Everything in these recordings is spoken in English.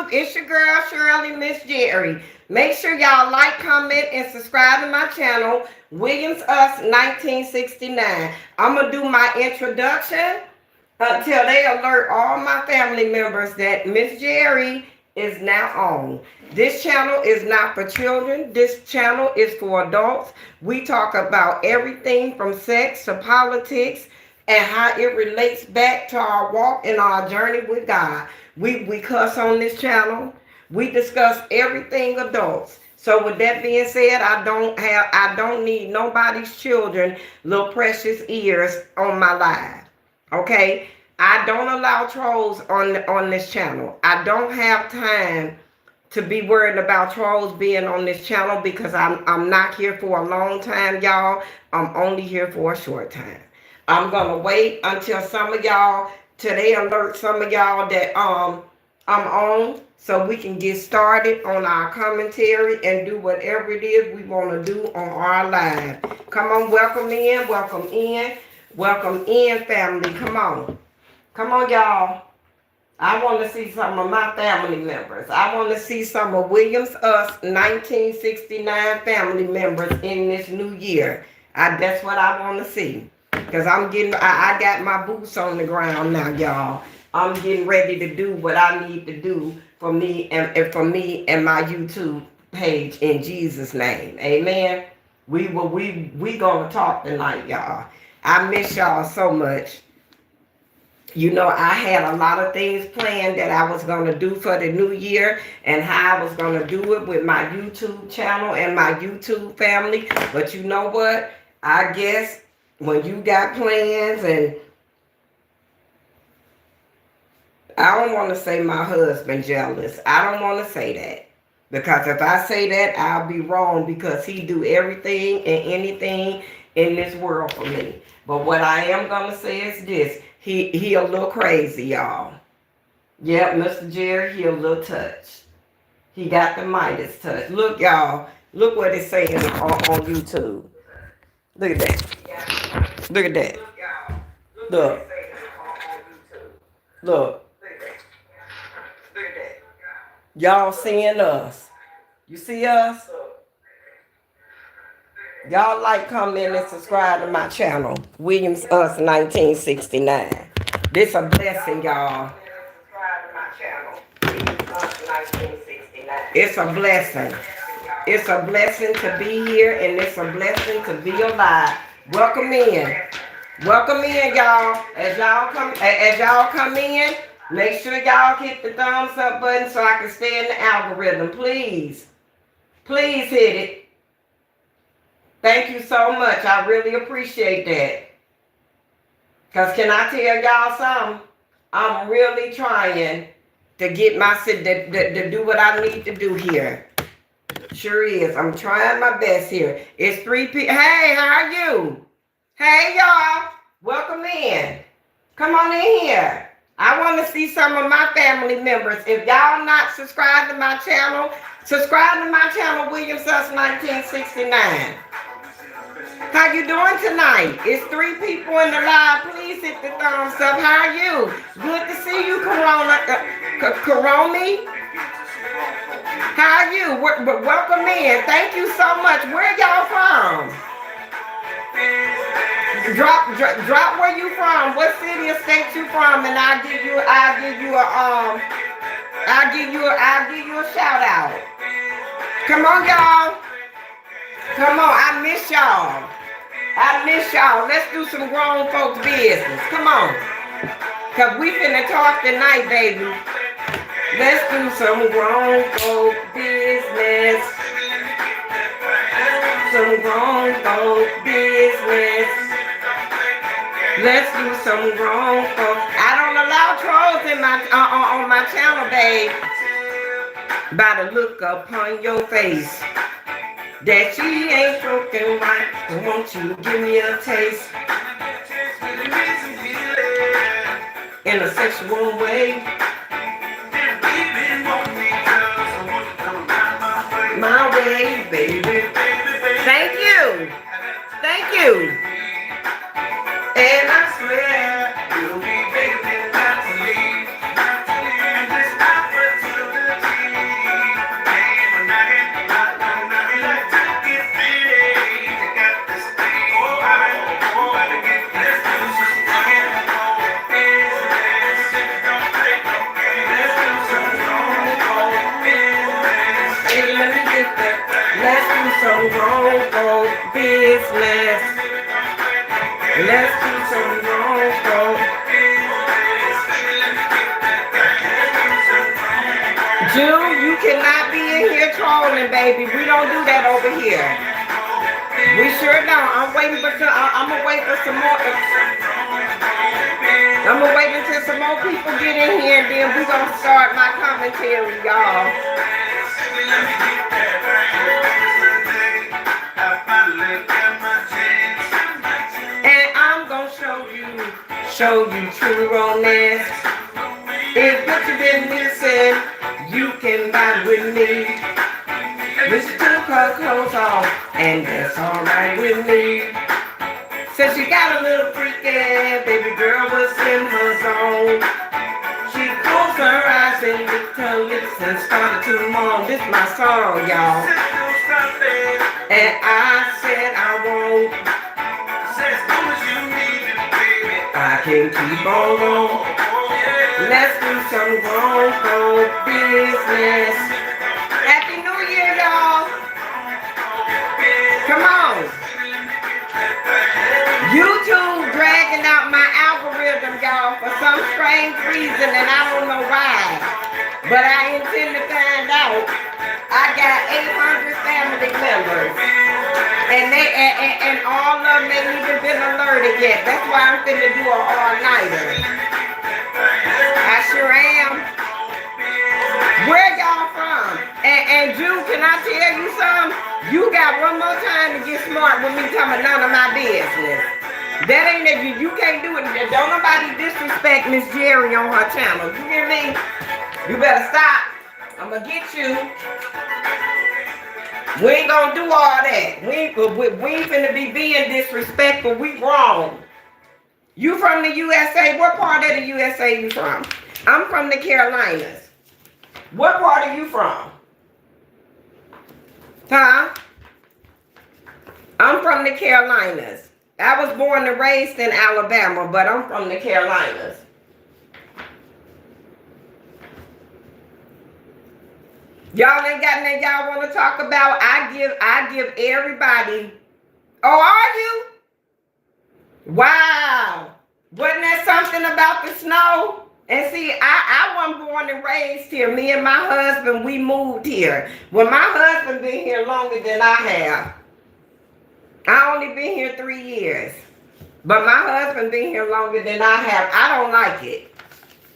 YouTube, it's your girl Shirley Miss Jerry. Make sure y'all like, comment, and subscribe to my channel, Williams Us 1969. I'm gonna do my introduction until they alert all my family members that Miss Jerry is now on. This channel is not for children. This channel is for adults. We talk about everything from sex to politics and how it relates back to our walk and our journey with God. We cuss on this channel. We discuss everything adults. So with that being said, I don't need nobody's children, little precious ears on my live. Okay? I don't allow trolls on this channel. I don't have time to be worried about trolls being on this channel because I'm not here for a long time, y'all. I'm only here for a short time. I'm gonna wait until some of y'all, till they alert some of y'all that I'm on, so we can get started on our commentary and do whatever it is we want to do on our live. Come on, welcome in, welcome in, welcome in, family. Come on, y'all. I want to see some of my family members. I want to see some of Williams Us 1969 family members in this new year. That's what I want to see. Because I got my boots on the ground now, y'all. I'm getting ready to do what I need to do for me and my YouTube page in Jesus' name. Amen. We gonna talk tonight, y'all. I miss y'all so much. You know, I had a lot of things planned that I was going to do for the new year and how I was going to do it with my YouTube channel and my YouTube family. But you know what? I guess when you got plans, and I don't want to say my husband jealous. I don't want to say that. Because if I say that, I'll be wrong because he do everything and anything in this world for me. But what I am going to say is this. He a little crazy, y'all. Yep, Mr. Gerry, he a little touch. He got the Midas touch. Look, y'all. Look what it's saying on YouTube. Look at that. Look at that. Look. Look. Y'all seeing us. You see us? Y'all like, comment, and subscribe to my channel, Williams Us 1969. This a blessing, y'all. It's a blessing. It's a blessing to be here, and it's a blessing to be alive. Welcome in. Welcome in, y'all. As y'all come in, make sure y'all hit the thumbs up button so I can stay in the algorithm. Please. Please hit it. Thank you so much. I really appreciate that. Because can I tell y'all something? I'm really trying to get to do what I need to do here. Sure is. I'm trying my best here. It's 3 p.m. Hey, how are you? Hey, y'all. Welcome in. Come on in here. I want to see some of my family members. If y'all not subscribed to my channel, subscribe to my channel, Williams Us 1969. How you doing tonight? It's 3 people in the live. Please hit the thumbs up. How are you? Good to see you, Karomi. How are you? Welcome in. Thank you so much. Where y'all from? Drop where you from. What city or state you from, and I'll give you a shout out. Come on, y'all. Come on, I miss y'all. Let's do some grown folks business. Come on. Cause we finna talk tonight, baby. Let's do some grown folk business. Some grown folk business. Let's do some grown folk. I don't allow trolls in on my channel, babe. By the look upon your face. That she ain't broken right. Won't you give me a taste? In a sexual way. My way, baby. Thank you. Thank you. And I swear you'll be baby not to leave. Just offer to the some wrongful business. Let's do some wrongful. June, you cannot be in here trolling, baby. We don't do that over here. We sure don't. I'm waiting for some. I'm gonna wait for some more. I'm gonna wait until some more people get in here, and then we're gonna start my commentary, y'all. And I'm gonna show you true romance. If what you've been missing, you can buy with me. We should took her clothes off, and that's alright with me. Said she got a little freaky, baby girl was in her zone. She closed her eyes and licked her lips and started to moan. This my song, y'all. And I said I won't. I can keep on going. Let's do some wrongful business. Happy New Year, y'all. Come on. YouTube dragging out my algorithm, y'all, for some strange reason, and I don't know why. But I intend to find out. I got 800 family members. And all of them ain't even been alerted yet. That's why I'm finna do an all-nighter. I sure am. Where y'all from? And Drew, can I tell you something? You got one more time to get smart with me talking none of my business. That ain't that you can't do it. Don't nobody disrespect Miss Gerry on her channel. You hear me? You better stop. I'm gonna get you. We ain't gonna do all that. We ain't finna be being disrespectful. We wrong. You from the USA? What part of the USA you from? I'm from the Carolinas. What part are you from? Huh? I'm from the Carolinas. I was born and raised in Alabama, but I'm from the Carolinas. Y'all ain't got nothing y'all want to talk about? I give everybody. Oh, are you? Wow. Wasn't that something about the snow? And see, I wasn't born and raised here. Me and my husband, we moved here. Well, my husband been here longer than I have. I only been here 3 years. But my husband been here longer than I have. I don't like it.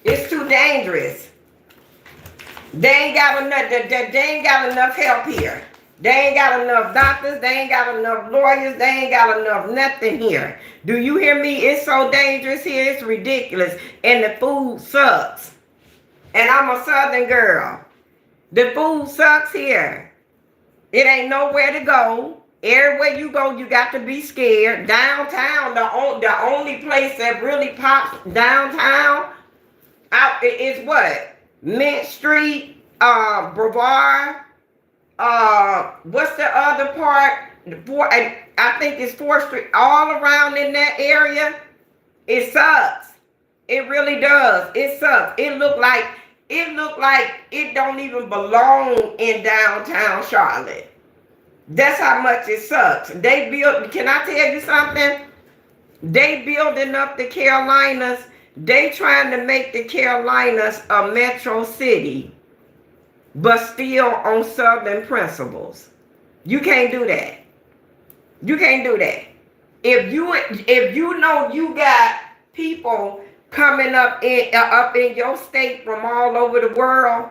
It's too dangerous. They ain't got enough help here. They ain't got enough doctors. They ain't got enough lawyers. They ain't got enough nothing here. Do you hear me? It's so dangerous here. It's ridiculous. And the food sucks. And I'm a Southern girl. The food sucks here. It ain't nowhere to go. Everywhere you go, you got to be scared. Downtown, the only place that really pops downtown out is what? Mint Street, Brevard, what's the other part? I think it's 4th Street. All around in that area, it sucks. It really does. It sucks. It look like it don't even belong in downtown Charlotte. That's how much it sucks. Can I tell you something? They building up the Carolinas. They trying to make the Carolinas a metro city, but still on Southern principles. You can't do that. You can't do that. If you know you got people coming up in your state from all over the world,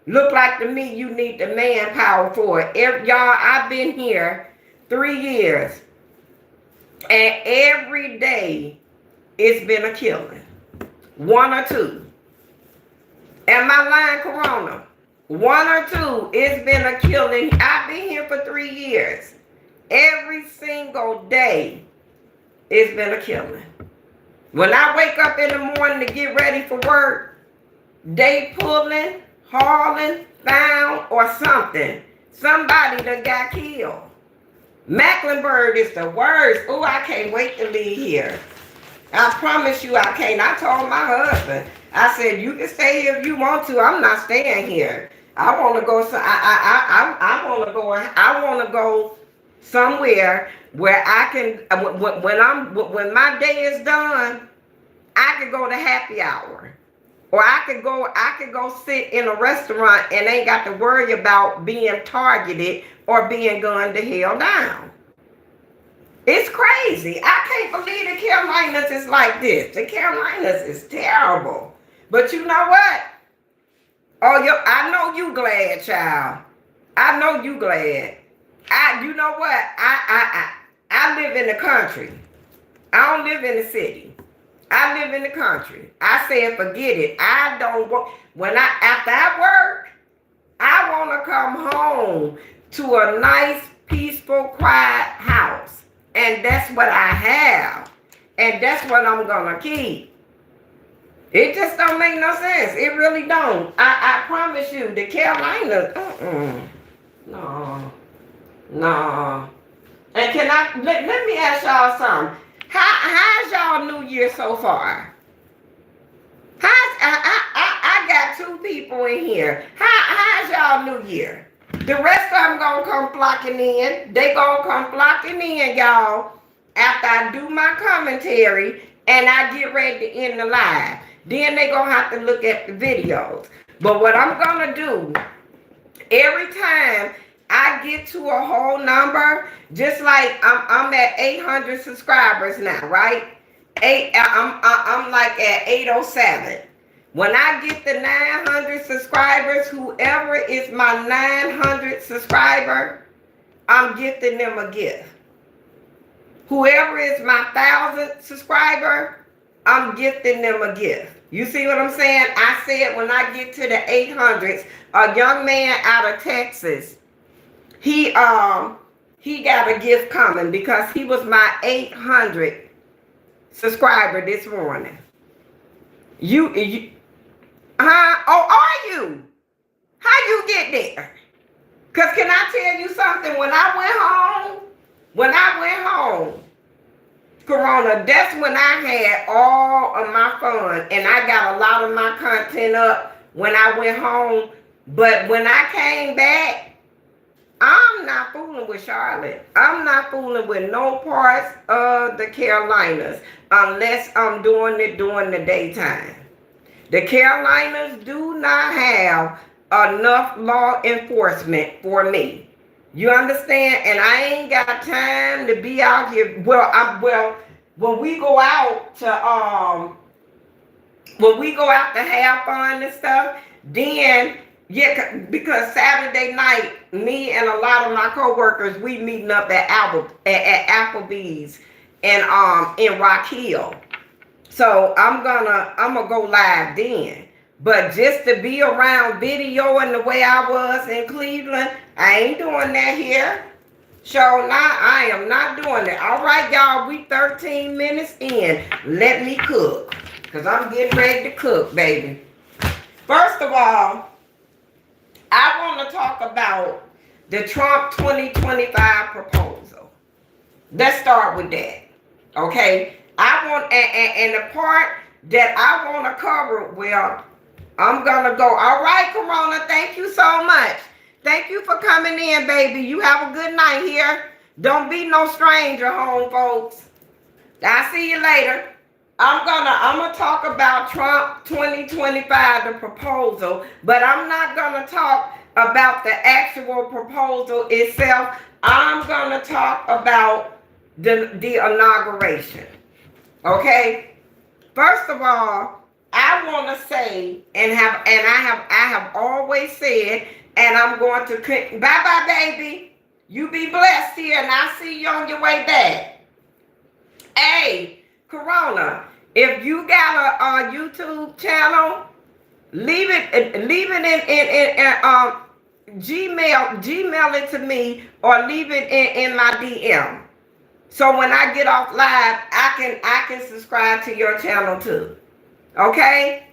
look like to me you need the manpower for it. Y'all, I've been here 3 years, and every day it's been a killing. 1 or 2. Am I lying, Corona? 1 or 2, it's been a killing. I've been here for 3 years. Every single day, it's been a killing. When I wake up in the morning to get ready for work, they pulling, hauling, found, or something. Somebody that got killed. Mecklenburg is the worst. Oh, I can't wait to leave here. I promise you I can't. I told my husband, I said, you can stay here if you want to. I'm not staying here. I want to go. So I want to go. I want to go somewhere where I can. When my day is done, I could go to happy hour, or I could go sit in a restaurant and ain't got to worry about being targeted or being gunned the hell down. It's crazy. I can't believe the Carolinas is like this. The Carolinas is terrible. But you know what? Oh, I know you glad, child. I know you glad. You know what? I live in the country. I don't live in the city. I live in the country. I said, forget it. I don't want. After I work, I want to come home to a nice, peaceful, quiet house. And that's what I have. And that's what I'm going to keep. It just don't make no sense. It really don't. I promise you, the Carolinas, no. And let me ask y'all something. How's y'all New Year so far? I got two people in here. How's y'all New Year? The rest of them gonna come flocking in. They gonna come flocking in, y'all, after I do my commentary and I get ready to end the live. Then they gonna have to look at the videos. But what I'm gonna do, every time I get to a whole number, just like I'm at 800 subscribers now, right? I'm like at 807. When I get the 900 subscribers, whoever is my 900 subscriber, I'm gifting them a gift. Whoever is my 1,000 subscriber, I'm gifting them a gift. You see what I'm saying? I said when I get to the 800s, a young man out of Texas, he got a gift coming because he was my 800 subscriber this morning. Oh, are you? How you get there? Because can I tell you something? When I went home, Corona, that's when I had all of my fun. And I got a lot of my content up when I went home. But when I came back, I'm not fooling with Charlotte. I'm not fooling with no parts of the Carolinas unless I'm doing it during the daytime. The Carolinas do not have enough law enforcement for me. You understand? And I ain't got time to be out here. When we go out to have fun and stuff, then yeah, because Saturday night, me and a lot of my coworkers, we meeting up at Applebee's and in Rock Hill. So I'm gonna go live then. But just to be around videoing the way I was in Cleveland, I ain't doing that here. So now I am not doing it. All right, y'all, we 13 minutes in. Let me cook, because I'm getting ready to cook, baby. First of all, I want to talk about the Trump 2025 proposal. Let's start with that, okay? I want, and the part that I want to cover, well, I'm going to go. All right, Corona, thank you so much. Thank you for coming in, baby. You have a good night here. Don't be no stranger home, folks. I'll see you later. I'm gonna talk about Trump 2025, the proposal, but I'm not gonna talk about the actual proposal itself. I'm gonna talk about the inauguration. Okay? First of all, I want to say I have always said, and I'm going to bye-bye, baby. You be blessed here, and I'll see you on your way back. Hey, Corona, if you got a YouTube channel, leave it in Gmail it to me, or leave it in my DM. So when I get off live, I can subscribe to your channel too. Okay?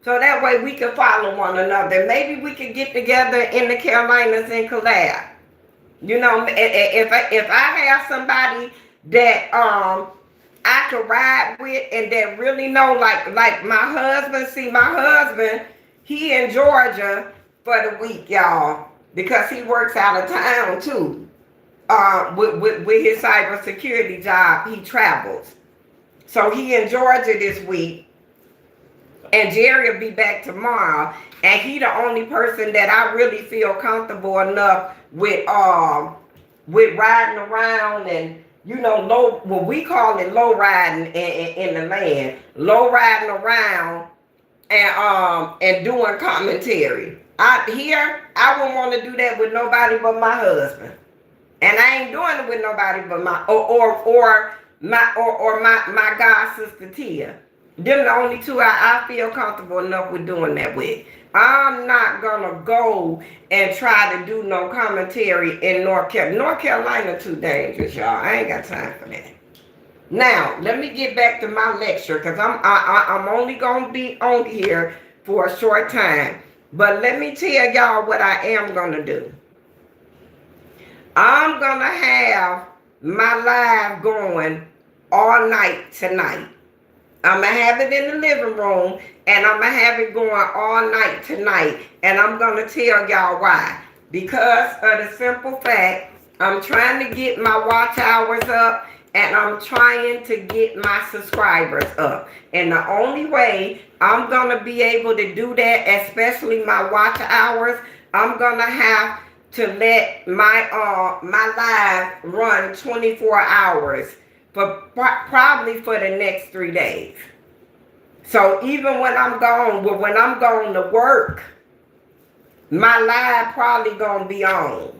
So that way we can follow one another. Maybe we can get together in the Carolinas and collab. You know, if I have somebody that I could ride with and that really know, like my husband. See, my husband, he in Georgia, for the week, y'all, because he works out of town too. With his cybersecurity job, he travels. So he in Georgia this week, and Gerry will be back tomorrow. And he the only person that I really feel comfortable enough with riding around and low, what we call it low riding in the land, low riding around and doing commentary. I wouldn't want to do that with nobody but my husband. And I ain't doing it with nobody but my god sister Tia. Them the only two I feel comfortable enough with doing that with. I'm not gonna go and try to do no commentary in North Carolina. North Carolina too dangerous, y'all. I ain't got time for that. Now, let me get back to my lecture because I'm only gonna be on here for a short time. But let me tell y'all what I am gonna do. I'm gonna have my live going all night tonight. I'm going to have it in the living room, and I'm going to have it going all night tonight. And I'm going to tell y'all why. Because of the simple fact, I'm trying to get my watch hours up, and I'm trying to get my subscribers up. And the only way I'm going to be able to do that, especially my watch hours, I'm going to have to let my live run 24 hours. Probably for the next 3 days. So even when I'm gone to work, my live probably gonna be on,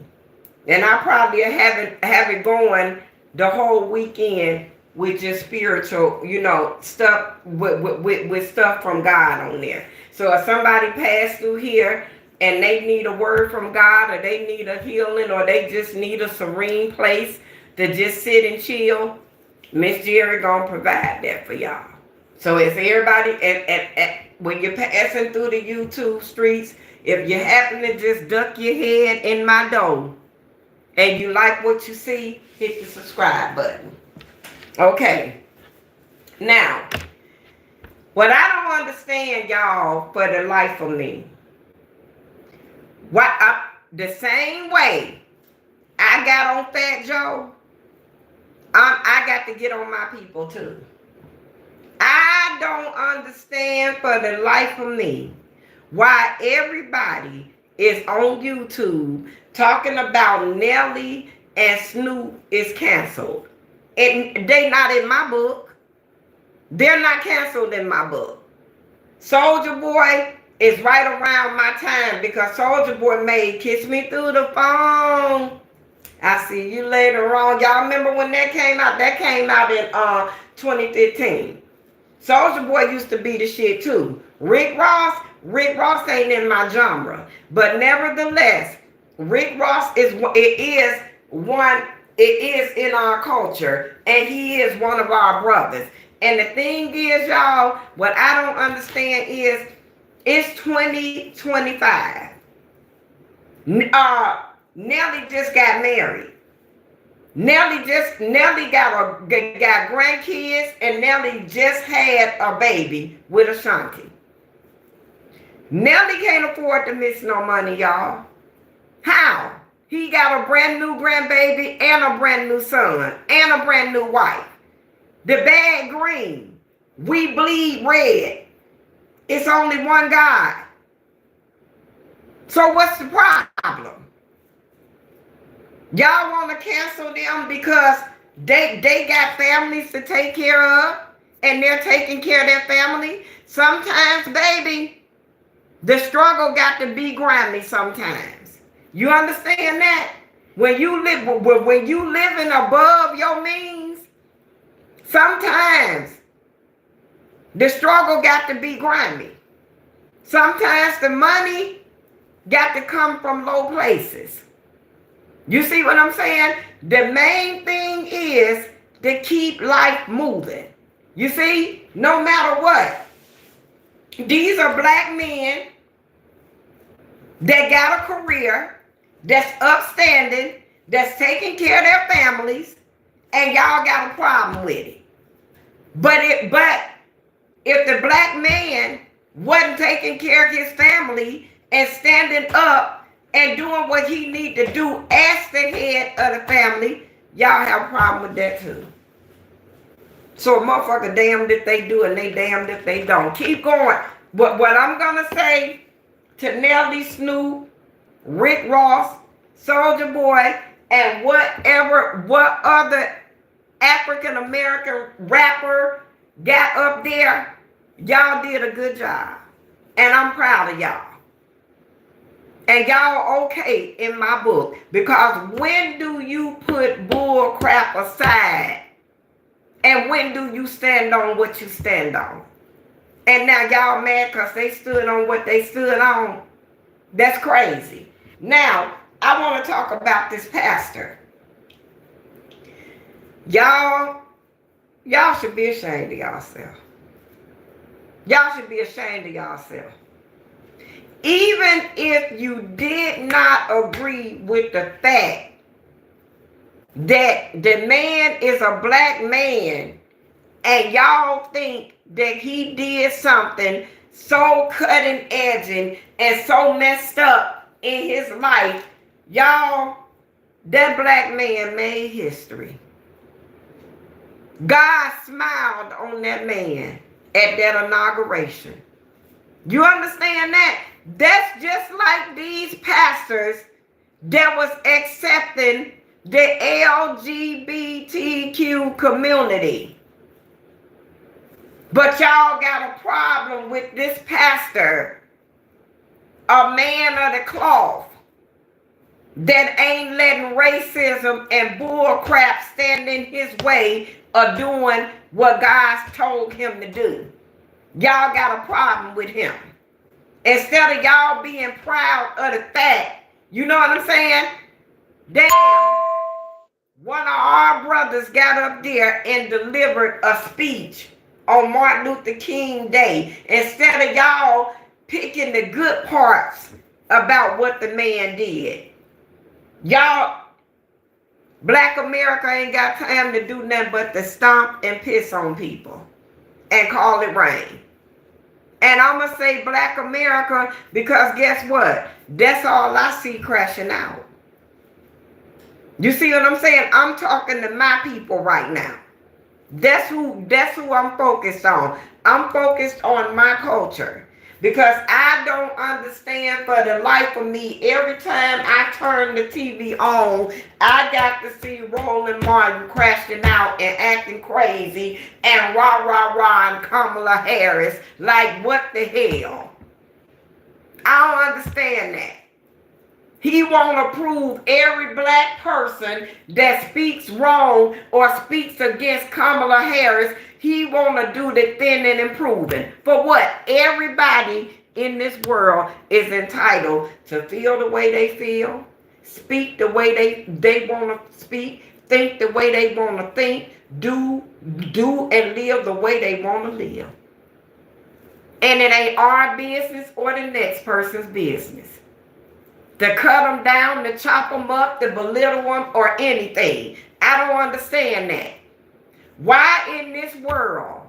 and I probably have it going the whole weekend with just spiritual, stuff with stuff from God on there. So if somebody passed through here and they need a word from God, or they need a healing, or they just need a serene place to just sit and chill, Miss Gerry gonna provide that for y'all. So if everybody, when you're passing through the YouTube streets, if you happen to just duck your head in my door and you like what you see, hit the subscribe button. Okay. Now, what I don't understand, y'all, for the life of me, the same way I got on Fat Joe, I got to get on my people too. I don't understand for the life of me why everybody is on YouTube talking about Nelly and Snoop is canceled. And they not in my book. They're not canceled in my book. Soulja Boy is right around my time because Soulja Boy made Kiss Me Through the Phone. I see you later on. Y'all remember when that came out? That came out in 2015. Soulja Boy used to be the shit too. Rick Ross ain't in my genre. But nevertheless, Rick Ross is in our culture, and he is one of our brothers. And the thing is, y'all, what I don't understand is it's 2025. Nelly just got married. Nelly got grandkids, and Nelly just had a baby with Ashanti. Nelly can't afford to miss no money, y'all. How? He got a brand new grandbaby and a brand new son and a brand new wife. The bag green. We bleed red. It's only one God. So what's the problem? Y'all want to cancel them because they got families to take care of and they're taking care of their family? Sometimes, baby, the struggle got to be grimy sometimes. You understand that? When you living above your means, sometimes the struggle got to be grimy. Sometimes the money got to come from low places. You see what I'm saying? The main thing is to keep life moving. You see, no matter what. These are black men that got a career, that's upstanding, that's taking care of their families, and y'all got a problem with it. But if the black man wasn't taking care of his family and standing up and doing what he need to do as the head of the family, y'all have a problem with that too. So a motherfucker damned if they do and they damned if they don't. Keep going. But what I'm going to say to Nelly, Snoop, Rick Ross, Soulja Boy, and what other African American rapper got up there, y'all did a good job. And I'm proud of y'all. And y'all okay in my book. Because when do you put bull crap aside? And when do you stand on what you stand on? And now y'all mad because they stood on what they stood on? That's crazy. Now, I want to talk about this pastor. Y'all should be ashamed of yourself. Y'all should be ashamed of yourself. Even if you did not agree with the fact that the man is a black man and y'all think that he did something so cutting edging and so messed up in his life, y'all, that black man made history. God smiled on that man at that inauguration. You understand that? That's just like these pastors that was accepting the LGBTQ community. But y'all got a problem with this pastor, a man of the cloth, that ain't letting racism and bull crap stand in his way of doing what God's told him to do. Y'all got a problem with him. Instead of y'all being proud of the fact, you know what I'm saying? Damn, one of our brothers got up there and delivered a speech on Martin Luther King Day. Instead of y'all picking the good parts about what the man did. Y'all, Black America ain't got time to do nothing but to stomp and piss on people and call it rain. And I'm going to say Black America because guess what? That's all I see crashing out. You see what I'm saying? I'm talking to my people right now. That's who I'm focused on. I'm focused on my culture. Because I don't understand for the life of me, every time I turn the TV on, I got to see Roland Martin crashing out and acting crazy and rah and Kamala Harris. Like, what the hell? I don't understand that. He won't approve every black person that speaks wrong or speaks against Kamala Harris. He want to do the thinning and improving. For what? Everybody in this world is entitled to feel the way they feel, speak the way they want to speak, think the way they want to think, do and live the way they want to live. And it ain't our business or the next person's business to cut them down, to chop them up, to belittle them, or anything. I don't understand that. Why in this world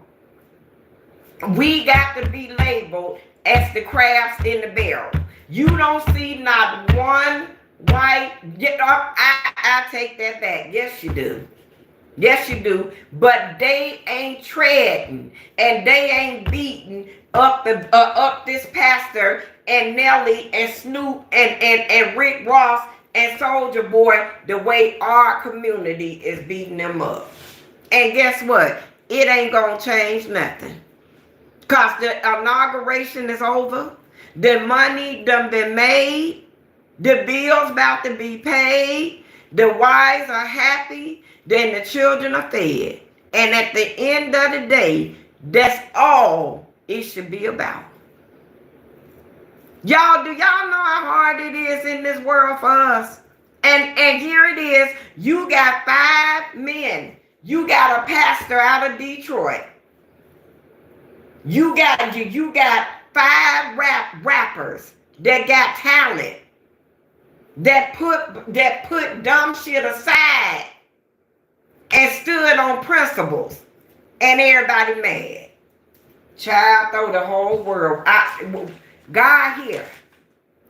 we got to be labeled as the crabs in the barrel? You don't see not one white. I take that back. Yes, you do. Yes, you do. But they ain't treading and they ain't beating up this pastor and Nelly and Snoop and Rick Ross and Soulja Boy the way our community is beating them up. And guess what? It ain't gonna change nothing. Because the inauguration is over. The money done been made. The bills about to be paid. The wives are happy. Then the children are fed. And at the end of the day, that's all it should be about. Y'all, do y'all know how hard it is in this world for us? And here it is. You got 5 men. You got a pastor out of Detroit. You got 5 rappers that got talent, that put dumb shit aside and stood on principles, and everybody mad. Child, throw the whole world. God here.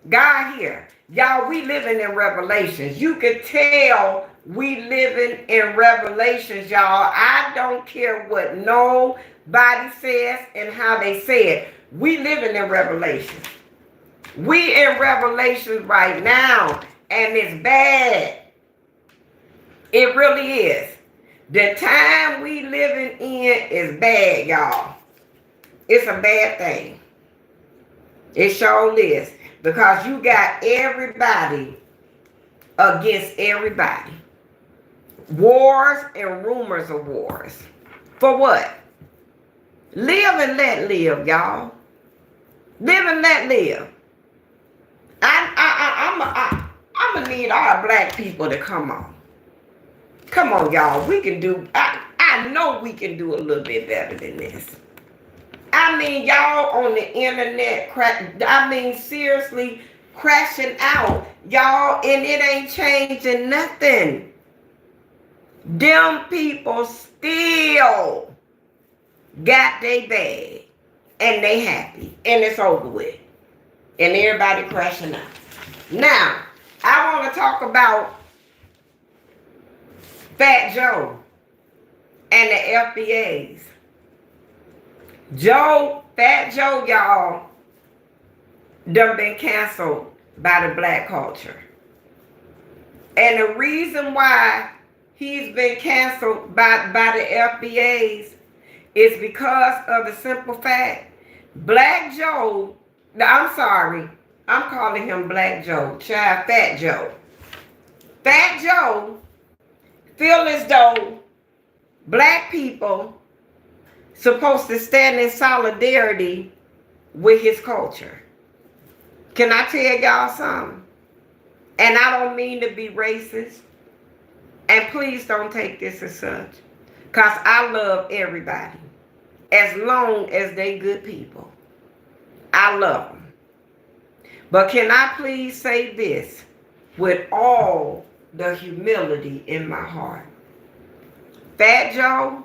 God here. Y'all, we living in Revelations. You can tell we living in Revelations, y'all. I don't care what nobody says and how they say it. We living in Revelations. We in Revelations right now, and it's bad. It really is. The time we living in is bad, y'all. It's a bad thing. It sure is. Because you got everybody against everybody. Wars and rumors of wars. For what? Live and let live, y'all. Live and let live. I'm going to need our black people to come on. Come on, y'all. We can do, I know we can do a little bit better than this. I mean, y'all on the internet, seriously crashing out, y'all, and it ain't changing nothing. Them people still got their bag, and they happy, and it's over with, and everybody crashing out. Now, I want to talk about Fat Joe and the FBAs. Fat Joe, y'all, done been canceled by the black culture. And the reason why he's been canceled by the FBAs is because of the simple fact, Black Joe, I'm sorry, I'm calling him Black Joe, child, Fat Joe. Fat Joe feel as though black people supposed to stand in solidarity with his culture. Can I tell y'all something? And I don't mean to be racist. And please don't take this as such. Because I love everybody. As long as they good people. I love them. But can I please say this with all the humility in my heart? Fat Joe,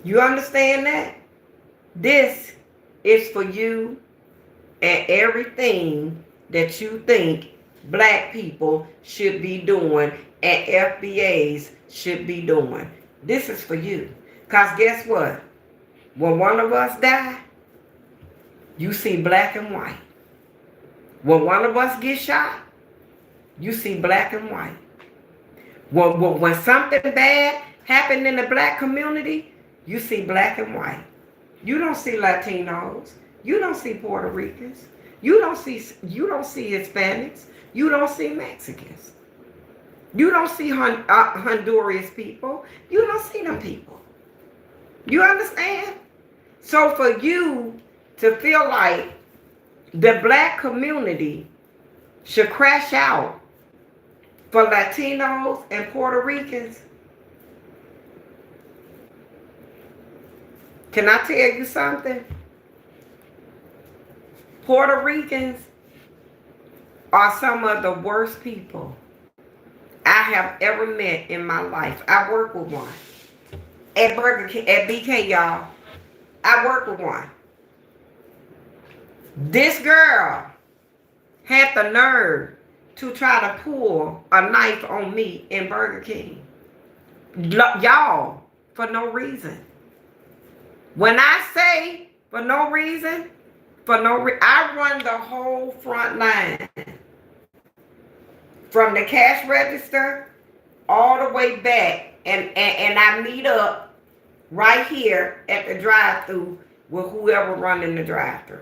you understand that? This is for you and everything that you think black people should be doing and FBAs should be doing. This is for you. Because guess what? When one of us die, you see black and white. When one of us gets shot, you see black and white. When something bad happened in the black community, you see black and white. You don't see Latinos. You don't see Puerto Ricans. You don't see Hispanics. You don't see Mexicans. You don't see Honduras people. You don't see them people. You understand? So for you to feel like the black community should crash out for Latinos and Puerto Ricans, can I tell you something? Puerto Ricans are some of the worst people I have ever met in my life. I work with one. At Burger King, at BK, y'all. I work with one. This girl had the nerve to try to pull a knife on me in Burger King. Y'all, for no reason. When I say for no reason, I run the whole front line. From the cash register all the way back. And I meet up right here at the drive-thru with whoever running the drive-thru.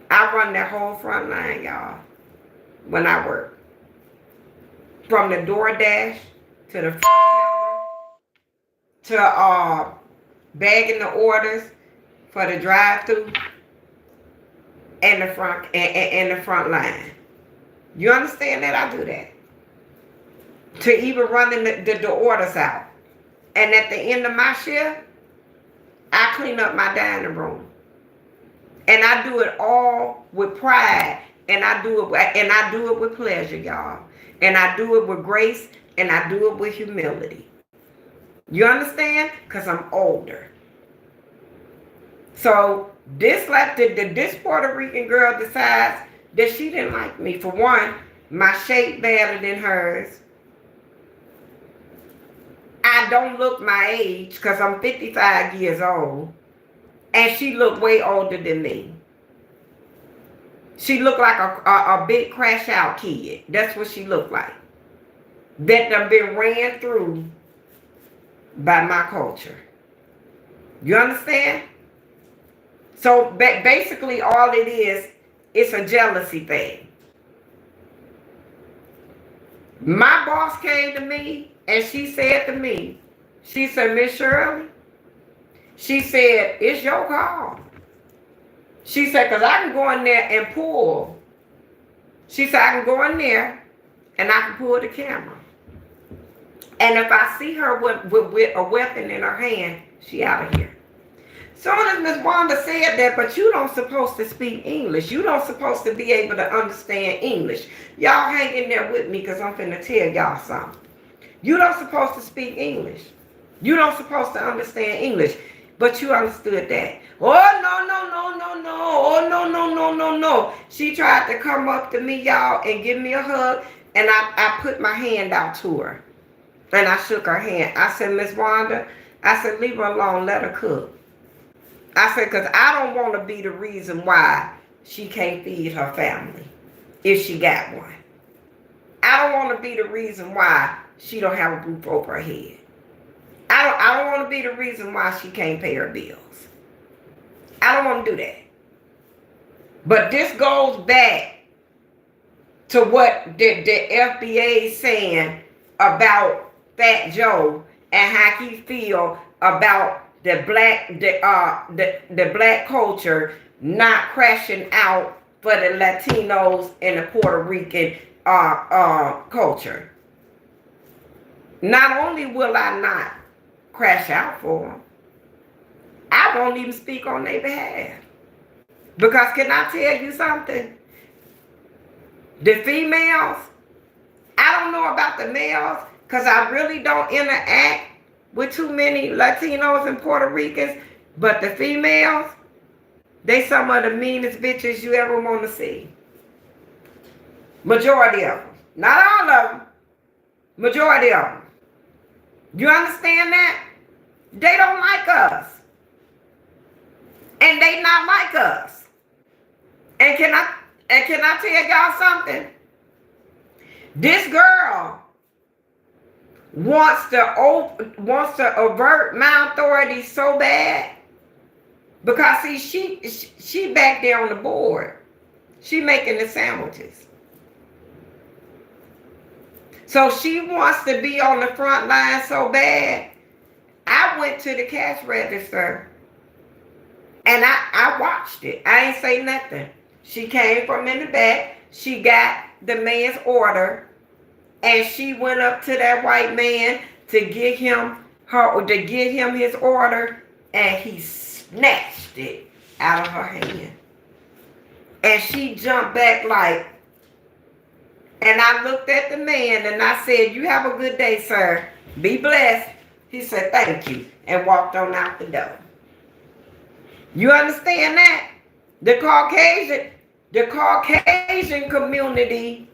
I run that whole front line, y'all, when I work. From the DoorDash to the counter to bagging the orders for the drive-thru and the front line. You understand that? I do that. To even running the orders out. And at the end of my shift, I clean up my dining room. And I do it all with pride. And I do it with pleasure, y'all. And I do it with grace. And I do it with humility. You understand? Because I'm older. So This Puerto Rican girl decides that she didn't like me. For one, my shape better than hers. I don't look my age because I'm 55 years old. And she looked way older than me. She looked like a big crash out kid. That's what she looked like. That done been ran through by my culture. You understand? So basically all it is, it's a jealousy thing. My boss came to me and she said to me, she said, Miss Shirley, she said, it's your call. She said, because I can go in there and pull. She said, I can go in there and I can pull the camera. And if I see her with a weapon in her hand, she out of here. Soon as Miss Wanda said that, but you don't supposed to speak English. You don't supposed to be able to understand English. Y'all hang in there with me because I'm finna tell y'all something. You don't supposed to speak English. You don't supposed to understand English. But you understood that. Oh, no, no, no, no, no. Oh, no, no, no, no, no. She tried to come up to me, y'all, and give me a hug. And I put my hand out to her. And I shook her hand. I said, Miss Wanda, I said, leave her alone. Let her cook. I said, because I don't want to be the reason why she can't feed her family if she got one. I don't want to be the reason why she don't have a roof over her head. I don't want to be the reason why she can't pay her bills. I don't want to do that. But this goes back to what the FBA is saying about Fat Joe and how he feel about the black culture not crashing out for the Latinos and the Puerto Rican culture. Not only will I not crash out for them, I won't even speak on their behalf. Because can I tell you something? The females, I don't know about the males because I really don't interact with too many Latinos and Puerto Ricans, but the females, they some of the meanest bitches you ever want to see. Majority of them. Not all of them. Majority of them. You understand that? They don't like us. And they not like us. And can I tell y'all something? This girl wants to avert my authority so bad because see she back there on the board. She making the sandwiches. So she wants to be on the front line so bad. I went to the cash register and I watched it. I ain't say nothing. She came from in the back. She got the man's order. And she went up to that white man to get him his order, and he snatched it out of her hand. And she jumped back like, and I looked at the man and I said, you have a good day, sir. Be blessed. He said, thank you, and walked on out the door. You understand that? The Caucasian community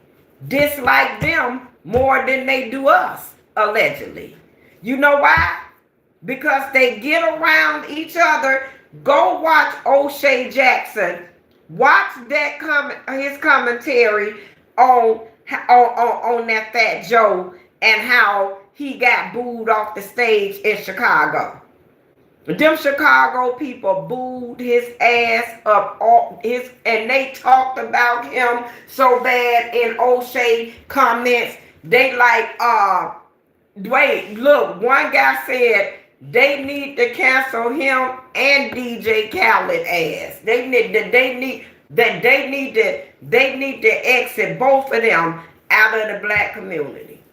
dislike them more than they do us, allegedly. You know why? Because they get around each other. Go watch O'Shea Jackson. Watch his commentary on that Fat Joe and how he got booed off the stage in Chicago. Them Chicago people booed his ass up, and they talked about him so bad in O'Shea comments. They like, wait, look, one guy said they need to cancel him and DJ Khaled ass. They need to exit both of them out of the black community.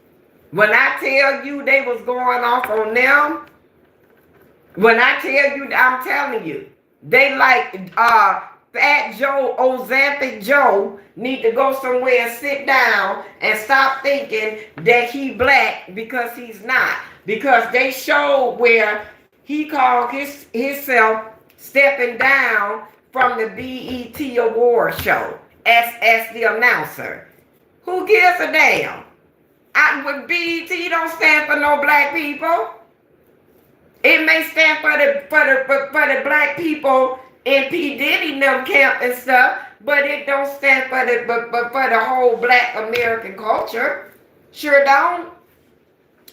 When I tell you they was going off on them, when I tell you, I'm telling you, they like Fat Joe, Ozempic Joe need to go somewhere and sit down and stop thinking that he black because he's not. Because they showed where he called himself stepping down from the BET award show as the announcer. Who gives a damn? With BET don't stand for no black people. It may stand for the black people in P. Diddy and them camp and stuff, but it don't stand for the whole black American culture. Sure don't.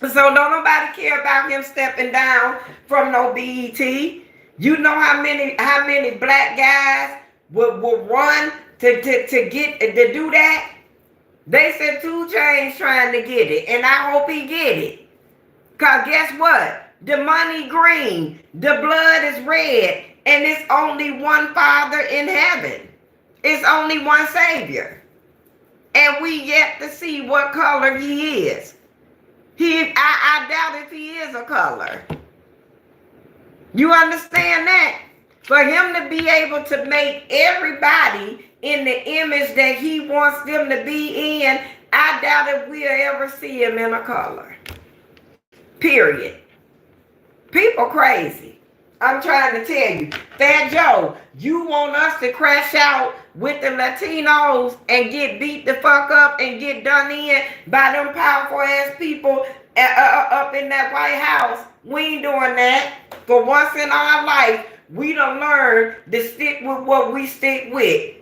So don't nobody care about him stepping down from no BET. You know how many black guys will run to do that? They said 2 Chainz trying to get it, and I hope he get it. Cause guess what? The money green, the blood is red, and it's only one Father in heaven. It's only one Savior. And we yet to see what color he is. I doubt if he is a color. You understand that? For him to be able to make everybody in the image that he wants them to be in, I doubt if we'll ever see him in a color. Period. People crazy. I'm trying to tell you. Fat Joe, you want us to crash out with the Latinos and get beat the fuck up and get done in by them powerful ass people up in that White House? We ain't doing that. For once in our life, we done learned to stick with what we stick with.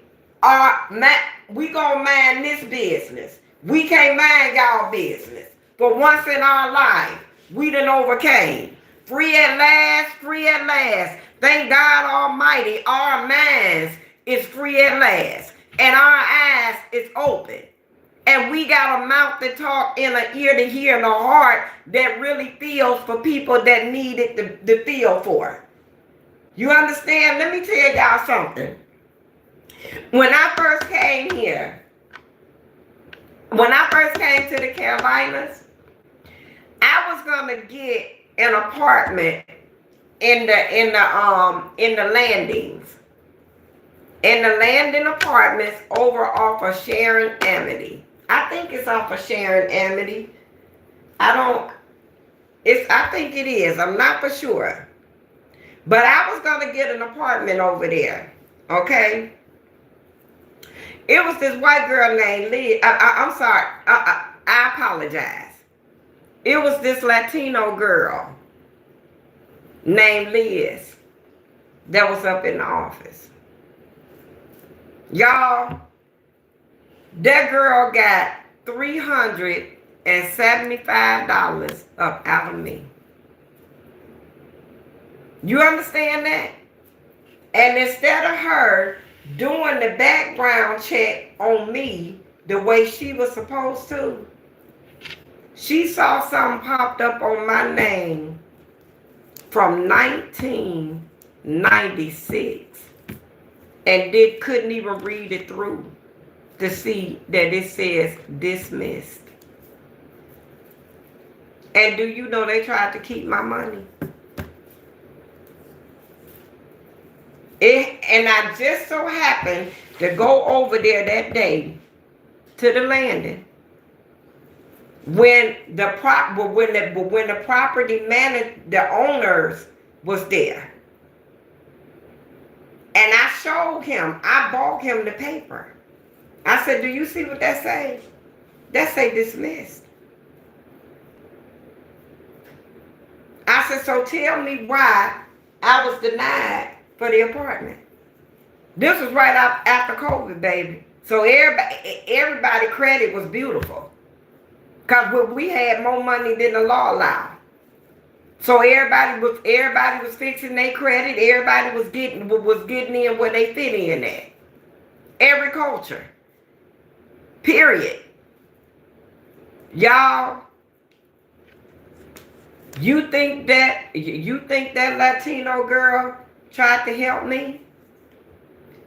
We gonna mind this business. We can't mind y'all business. For once in our life, we done overcame. Free at last, free at last. Thank God Almighty, our minds is free at last. And our eyes is open. And we got a mouth to talk and an ear to hear and a heart that really feels for people that need it to feel for. You understand? Let me tell y'all something. When I first came here, when I first came to the Carolinas, I was gonna get an apartment in the landings. In the landing apartments over off of Sharon Amity. I think it's off of Sharon Amity. I think it is. I'm not for sure. But I was going to get an apartment over there. Okay? It was this white girl named Lee. I'm sorry. I apologize. It was this Latino girl named Liz that was up in the office. Y'all, that girl got $375 up out of me. You understand that? And instead of her doing the background check on me the way she was supposed to, she saw something popped up on my name from 1996 and couldn't even read it through to see that it says dismissed. And do you know they tried to keep my money? And I just so happened to go over there that day to the landing when the property manager, the owners was there. And I showed him, I bought him the paper. I said, do you see what that say? That say dismissed. I said, so tell me why I was denied for the apartment. This was right after COVID, baby. So everybody credit was beautiful. Because we had more money than the law allowed. So everybody was fixing their credit. Everybody was getting in where they fit in at. Every culture. Period. Y'all, you think that Latino girl tried to help me?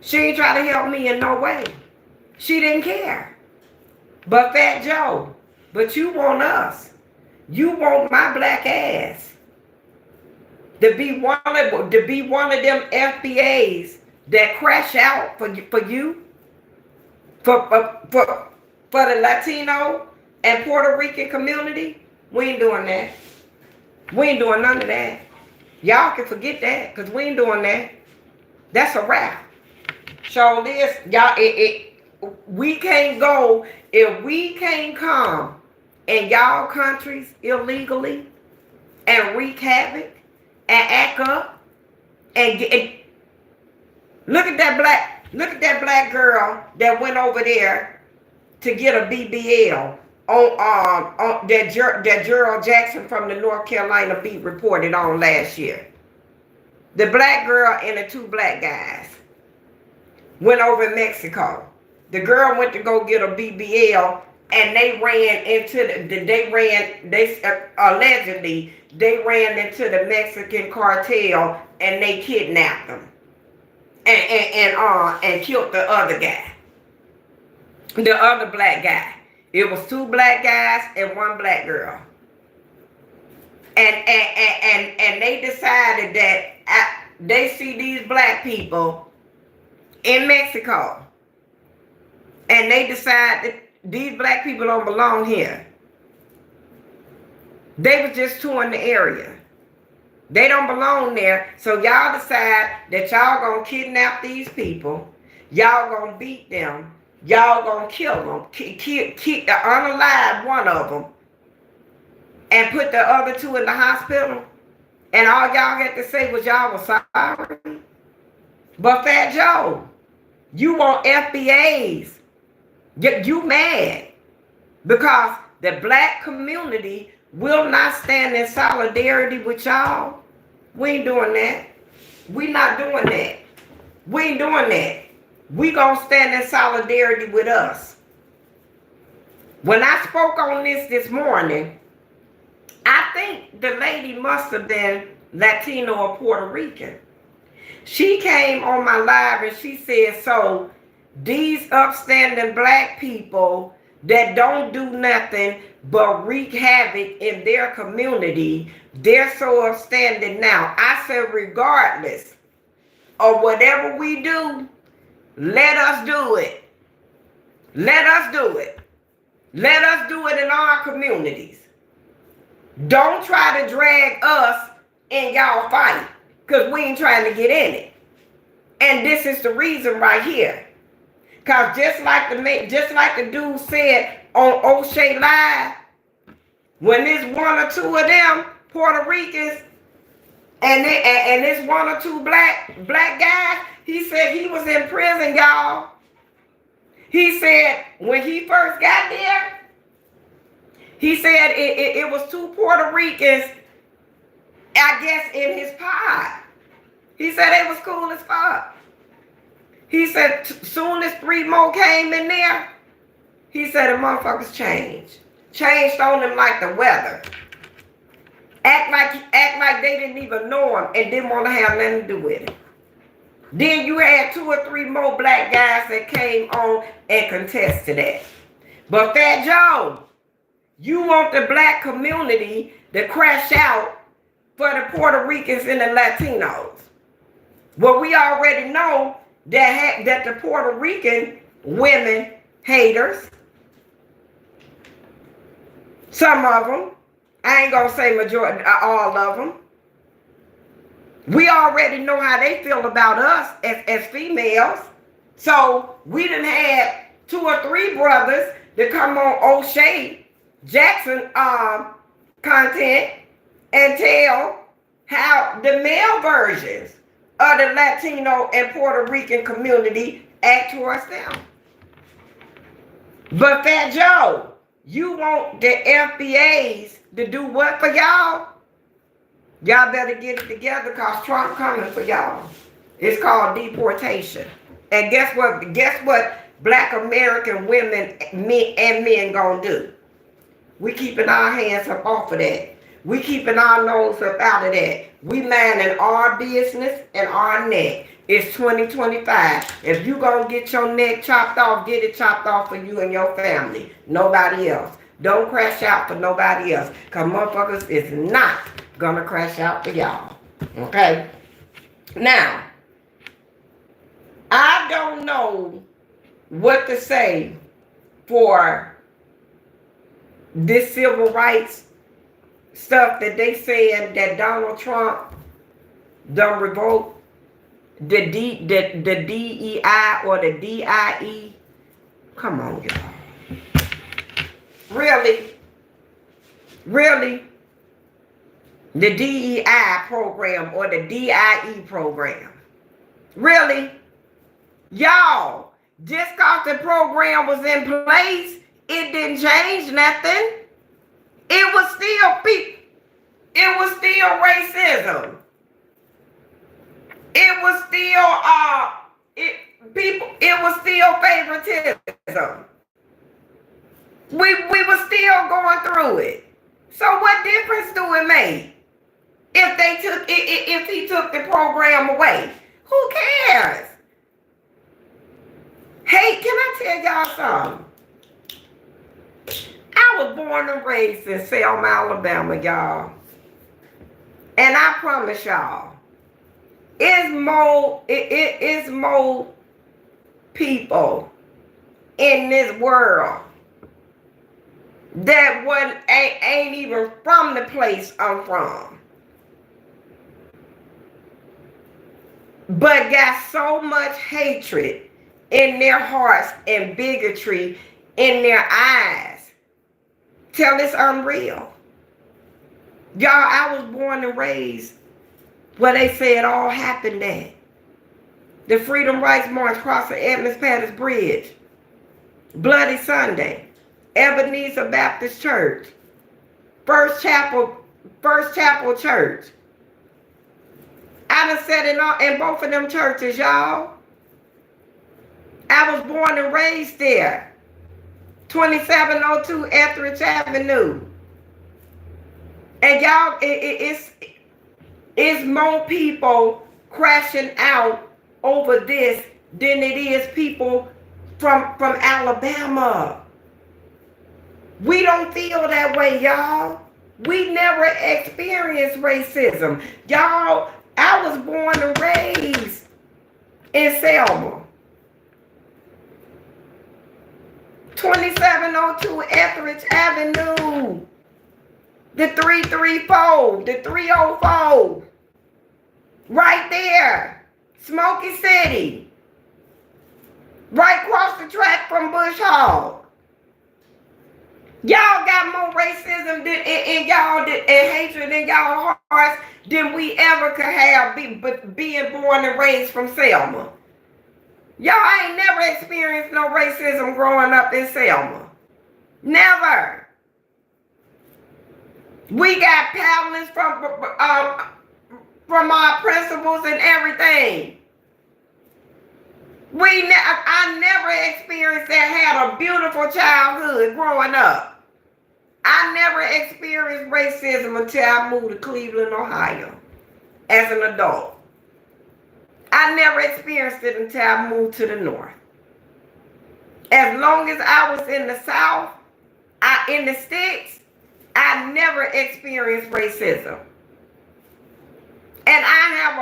She ain't try to help me in no way. She didn't care. But Fat Joe, but you want us. You want my black ass to be one of them FBAs that crash out for you, for the Latino and Puerto Rican community. We ain't doing that. We ain't doing none of that. Y'all can forget that because we ain't doing that. That's a wrap. So this, y'all, we can't go if we can't come in y'all countries illegally and wreak havoc and act up and look at that black girl that went over there to get a BBL on that Gerald Jackson from the North Carolina beat reported on last year. The black girl and the two black guys went over Mexico. The girl went to go get a BBL, and they allegedly ran into the Mexican cartel, and they kidnapped them and killed the other guy, the other black guy. It was two black guys and one black girl, and they decided that they see these black people in Mexico, and they decide that these black people don't belong here. They was just touring the area. They don't belong there. So y'all decide that y'all gonna kidnap these people. Y'all gonna beat them. Y'all gonna kill them. Keep the unalive one of them. And put the other two in the hospital. And all y'all had to say was y'all was sorry. But Fat Joe, you want FBAs. You mad because the black community will not stand in solidarity with y'all. We ain't doing that. We not doing that. We ain't doing that. We gonna stand in solidarity with us. When I spoke on this morning, I think the lady must have been Latino or Puerto Rican. She came on my live and she said, so these upstanding black people that don't do nothing but wreak havoc in their community, they're so upstanding now. I said, regardless of whatever we do, let us do it. Let us do it. Let us do it in our communities. Don't try to drag us in y'all fight, because we ain't trying to get in it. And this is the reason right here. Because just like the dude said on O'Shea Live, when there's one or two of them Puerto Ricans and there's one or two black guys, he said he was in prison, y'all. He said when he first got there, he said it was two Puerto Ricans, I guess, in his pod. He said they was cool as fuck. He said soon as 3 more came in there, he said the motherfuckers changed. Changed on them like the weather. Act like they didn't even know him and didn't want to have nothing to do with it. Then you had 2 or 3 more black guys that came on and contested that. But Fat Joe, you want the black community to crash out for the Puerto Ricans and the Latinos. Well, we already know that the Puerto Rican women haters, some of them, I ain't gonna say majority, all of them. We already know how they feel about us as females. So we done had 2 or 3 brothers that come on O'Shea Jackson content and tell how the male versions of the Latino and Puerto Rican community act towards them. But Fat Joe, you want the FBAs to do what for y'all? Y'all better get it together because Trump coming for y'all. It's called deportation. And guess what? Guess what black American women and men gonna do? We keeping our hands up off of that. We keeping our nose up out of that. We minding our business and our neck. It's 2025. If you gonna get your neck chopped off, get it chopped off for you and your family. Nobody else. Don't crash out for nobody else. Because motherfuckers is not gonna crash out for y'all. Okay? Now, I don't know what to say for this civil rights stuff that they said that Donald Trump done revoke the DEI or the DIE. Come on, y'all. Really? Really? The DEI program or the DIE program. Really? Y'all, just because the program was in place, it didn't change nothing. It was still racism. It was still favoritism. We were still going through it. So what difference do it make if he took the program away? Who cares? Hey, can I tell y'all something? I was born and raised in Selma, Alabama, y'all. And I promise y'all, it is more people in this world that ain't even from the place I'm from, but got so much hatred in their hearts and bigotry in their eyes till it's unreal. Y'all, I was born and raised where they say it all happened at. The Freedom Rights March crossing Edmonds Pettus Bridge, Bloody Sunday, Ebenezer Baptist Church, First Chapel Church. I done said it in both of them churches, y'all. I was born and raised there. 2702 Etheridge Avenue. And y'all, it's more people crashing out over this than it is people from Alabama. We don't feel that way, y'all. We never experienced racism. Y'all, I was born and raised in Selma. 2702 Etheridge Avenue. The 334, the 304. Right there. Smoky City. Right across the track from Bush Hall. Y'all got more racism and hatred in y'all hearts than we ever could have being born and raised from Selma. Y'all ain't never experienced no racism growing up in Selma. Never. We got paddlings from our principals and everything. I never experienced that. Had a beautiful childhood growing up. I never experienced racism until I moved to Cleveland, Ohio, as an adult. I never experienced it until I moved to the north. As long as I was in the South, in the sticks, I never experienced racism. And I have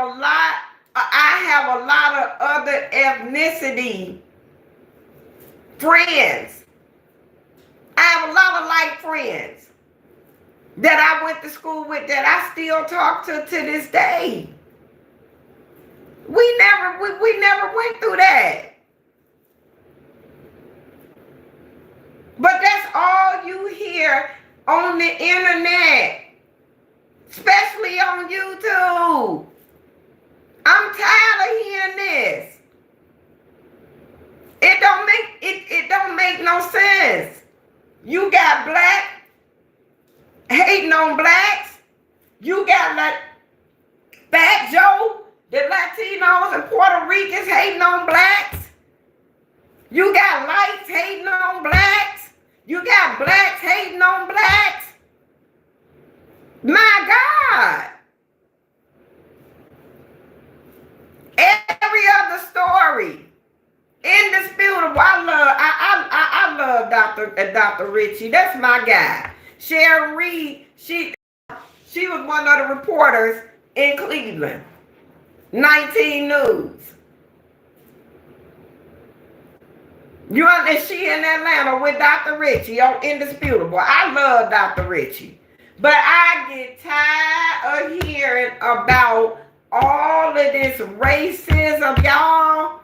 a lot of other ethnicity friends. I have a lot of like friends that I went to school with that I still talk to this day. We never went through that. But that's all you hear on the internet, especially on YouTube. I'm tired of hearing this. It don't make no sense. You got black hating on blacks. You got like Fat Joe, the Latinos and Puerto Ricans hating on blacks. You got lights hating on blacks. You got blacks hating on blacks. My God. Every other story. Indisputable. I love Dr. Richie. That's my guy. Sharon Reed, she was one of the reporters in Cleveland. 19 News. And she in Atlanta with Dr. Richie on Indisputable. I love Dr. Richie. But I get tired of hearing about all of this racism, y'all.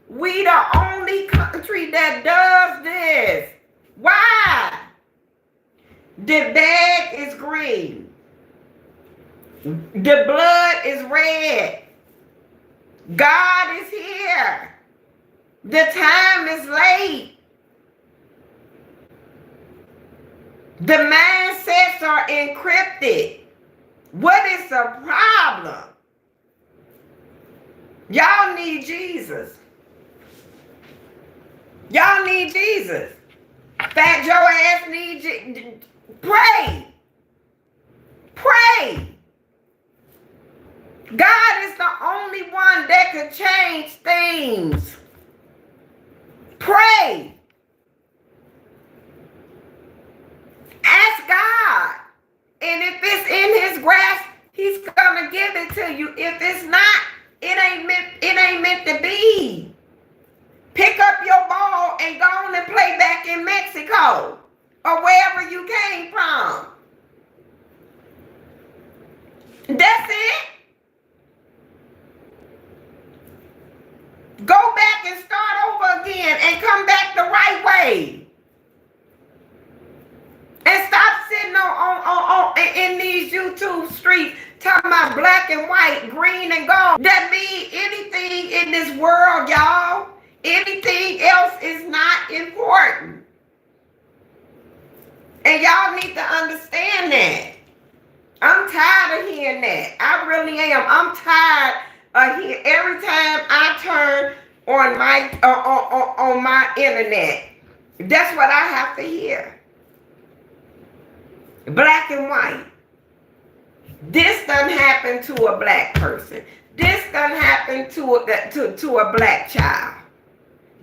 We the only country that does this. Why? The bag is green. The blood is red. God is here. The time is late. The mindsets are encrypted. What is the problem? Y'all need Jesus. Y'all need Jesus. Fat Joe ass need Jesus. Pray. Pray. God is the only one that could change things. Pray. Ask God. And if it's in his grasp, he's gonna give it to you. If it's not, it ain't meant to be. Pick up your ball and go on and play back in Mexico or wherever you came from. That's it. Go back and start over again and come back the right way. And stop sitting on in these YouTube streets talking about black and white, green and gold. That means anything in this world, y'all. Anything else is not important. And y'all need to understand that. I'm tired of hearing that. I really am. I'm tired of hearing every time I turn on my internet. That's what I have to hear. Black and white. This done happened to a black person. This done happened to a black child.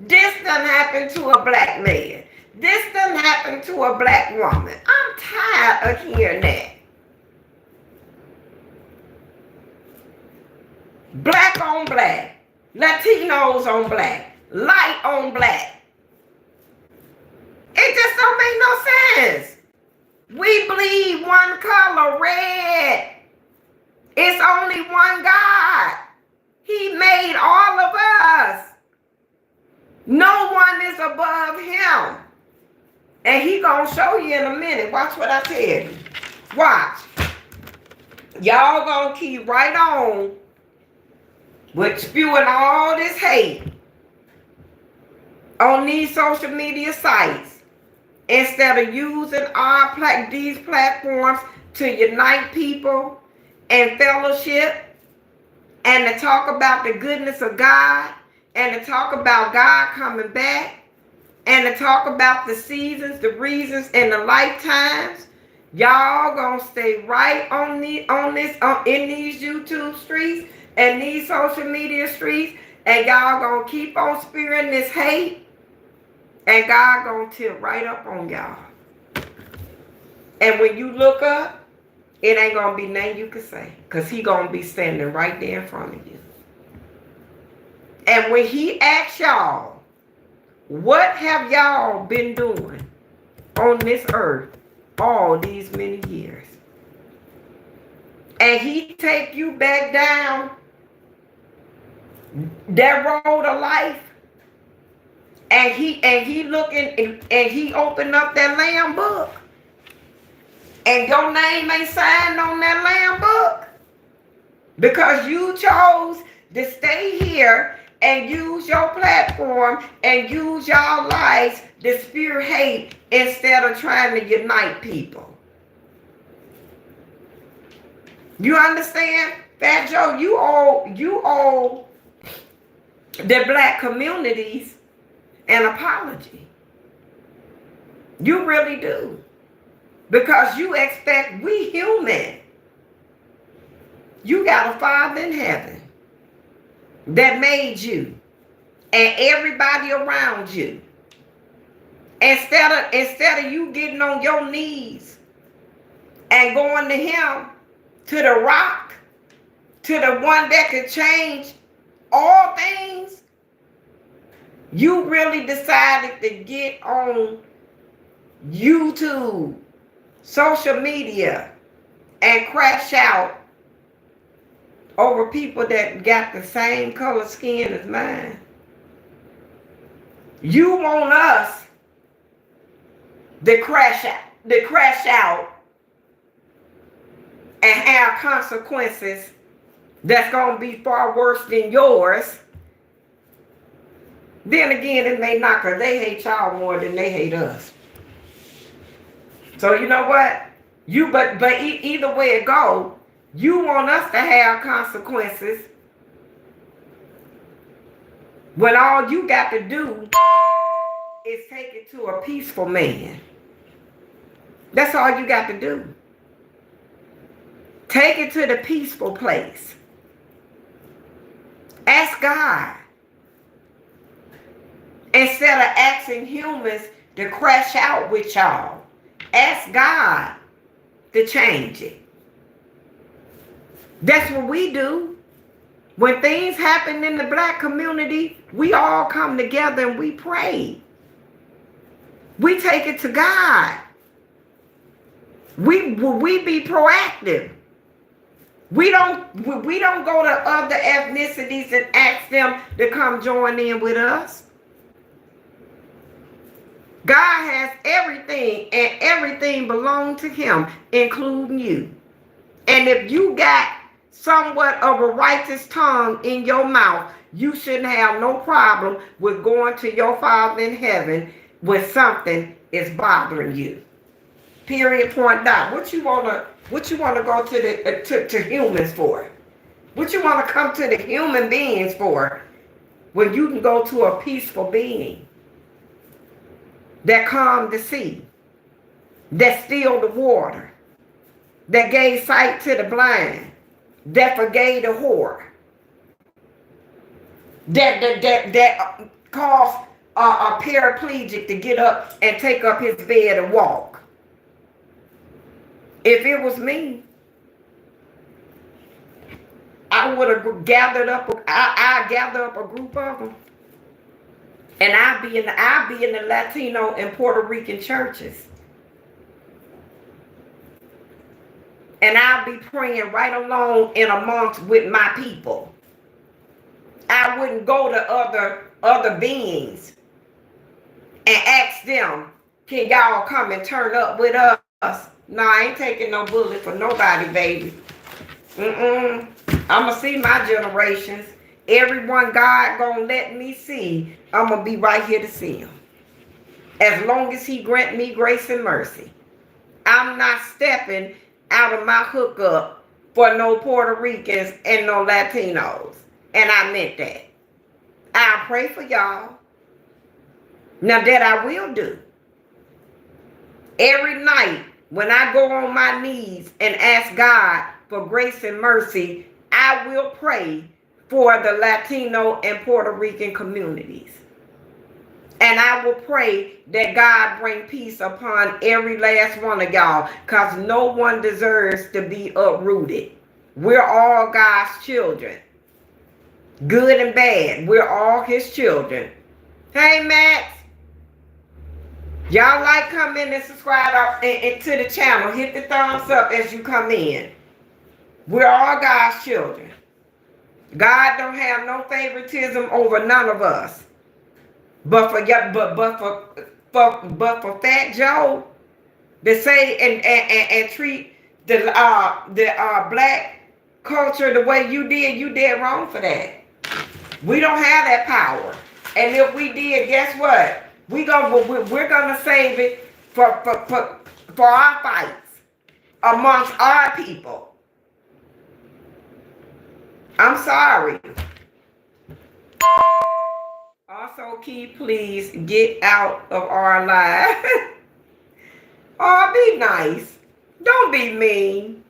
This done happened to a black man. This done happened to a black woman. I'm tired of hearing that. Black on black. Latinos on black. Light on black. It just don't make no sense. We bleed one color, red. It's only one God. He made all of us. No one is above him. And he gonna show you in a minute. Watch what I tell you. Watch. Y'all gonna keep right on with spewing all this hate on these social media sites instead of using these platforms to unite people and fellowship and to talk about the goodness of God and to talk about God coming back and to talk about the seasons, the reasons, and the lifetimes. Y'all gonna stay right in these YouTube streets and these social media streets, and y'all gonna keep on spewing this hate, and God gonna tilt right up on y'all. And when you look up, it ain't gonna be nothing you can say, because he gonna be standing right there in front of you. And when he asks y'all, what have y'all been doing on this earth all these many years? And he take you back down that road of life, and he looking and he opened up that Lamb book, and your name ain't signed on that Lamb book because you chose to stay here and use your platform and use your lives to spew hate instead of trying to unite people. You understand? Fat Joe, you owe the black communities an apology. You really do. Because you expect we human. You got a Father in heaven that made you and everybody around you. Instead of you getting on your knees and going to him, to the rock, to the one that could change all things, you really decided to get on YouTube, social media, and crash out over people that got the same color skin as mine. You want us to crash out and have consequences that's going to be far worse than yours. Then again, it may not, because they hate y'all more than they hate us. So you know what? Either way it go, you want us to have consequences when all you got to do is take it to a peaceful man. That's all you got to do. Take it to the peaceful place. Ask God. Instead of asking humans to crash out with y'all, ask God to change it. That's what we do. When things happen in the black community, we all come together and we pray. We take it to God. We be proactive. We don't go to other ethnicities and ask them to come join in with us. God has everything, and everything belongs to him, including you. And if you got somewhat of a righteous tongue in your mouth, you shouldn't have no problem with going to your Father in heaven when something is bothering you. Period, point out. What you wanna go to the to humans for? What you wanna come to the human beings for when you can go to a peaceful being that calmed the sea, that stilled the water, that gave sight to the blind, that forgave the whore, that caused a paraplegic to get up and take up his bed and walk. If it was me, I would have gathered up. I gather up a group of them, and I'll be in the Latino and Puerto Rican churches, and I'll be praying right along in amongst with my people. I wouldn't go to other beings and ask them, "Can y'all come and turn up with us?" No, I ain't taking no bullet for nobody, baby. I'ma see my generations. Everyone God gonna let me see, I'ma be right here to see him. As long as he grant me grace and mercy. I'm not stepping out of my hookup for no Puerto Ricans and no Latinos. And I meant that. I'll pray for y'all. Now that I will do. Every night when I go on my knees and ask God for grace and mercy, I will pray for the Latino and Puerto Rican communities. And I will pray that God bring peace upon every last one of y'all, because no one deserves to be uprooted. We're all God's children. Good and bad. We're all his children. Hey, Max. Y'all like, comment, and subscribe to the channel. Hit the thumbs up as you come in. We're all God's children. God don't have no favoritism over none of us. But for Fat Joe to say and treat the black culture the way you did wrong for that. We don't have that power. And if we did, guess what? We're gonna save it for our fights amongst our people. I'm sorry. Also, Key, please get out of our life. Oh, be nice. Don't be mean.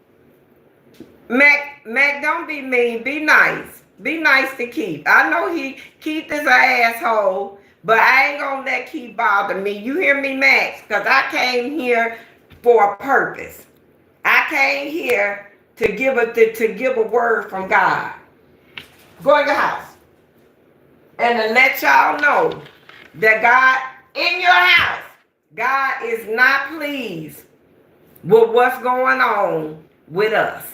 Mac, don't be mean. Be nice. Be nice to Keith. I know Keith is an asshole, but I ain't gonna let Keith bother me. You hear me, Max? Because I came here for a purpose. I came here to give a word from God. Go in your house. And to let y'all know that God in your house, God is not pleased with what's going on with us.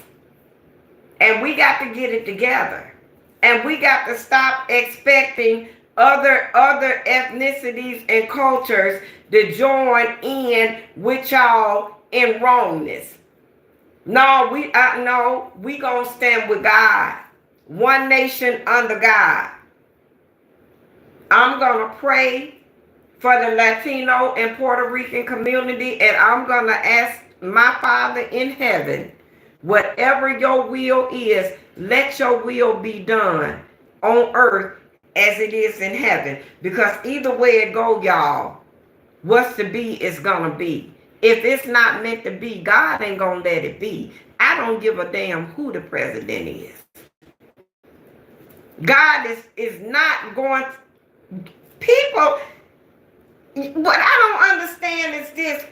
And we got to get it together. And we got to stop expecting other ethnicities and cultures to join in with y'all in wrongness. No, we gonna stand with God. One nation under God. I'm gonna pray for the Latino and Puerto Rican community, and I'm gonna ask my Father in heaven, whatever your will is, let your will be done on earth as it is in heaven. Because either way it go, y'all, what's to be is gonna be. If it's not meant to be, God ain't gonna let it be. I don't give a damn who the president is. God is not going to, people, what I don't understand is this.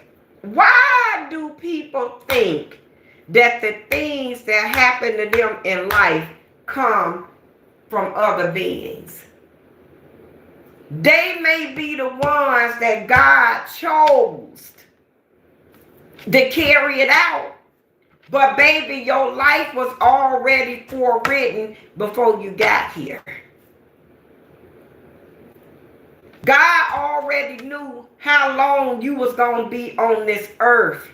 Why do people think that the things that happen to them in life come from other beings? They may be the ones that God chose to carry it out. But baby, your life was already forewritten before you got here. God already knew how long you was going to be on this earth.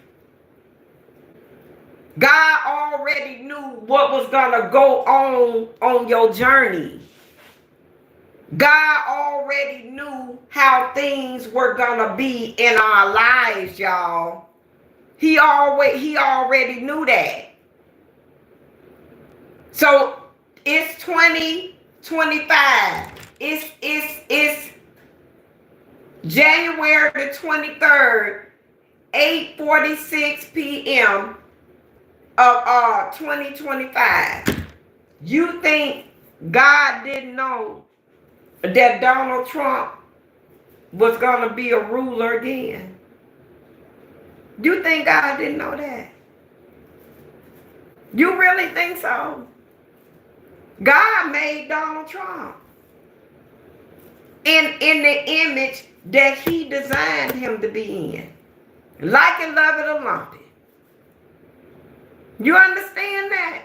God already knew what was going to go on your journey. God already knew how things were going to be in our lives, y'all. He already knew that. So it's 2025. It's January the 23rd, 8:46 p.m. of 2025. You think God didn't know that Donald Trump was going to be a ruler again? You think God didn't know that? You really think so? God made Donald Trump in the image that he designed him to be in. Like it, love it, or lump it. You understand that?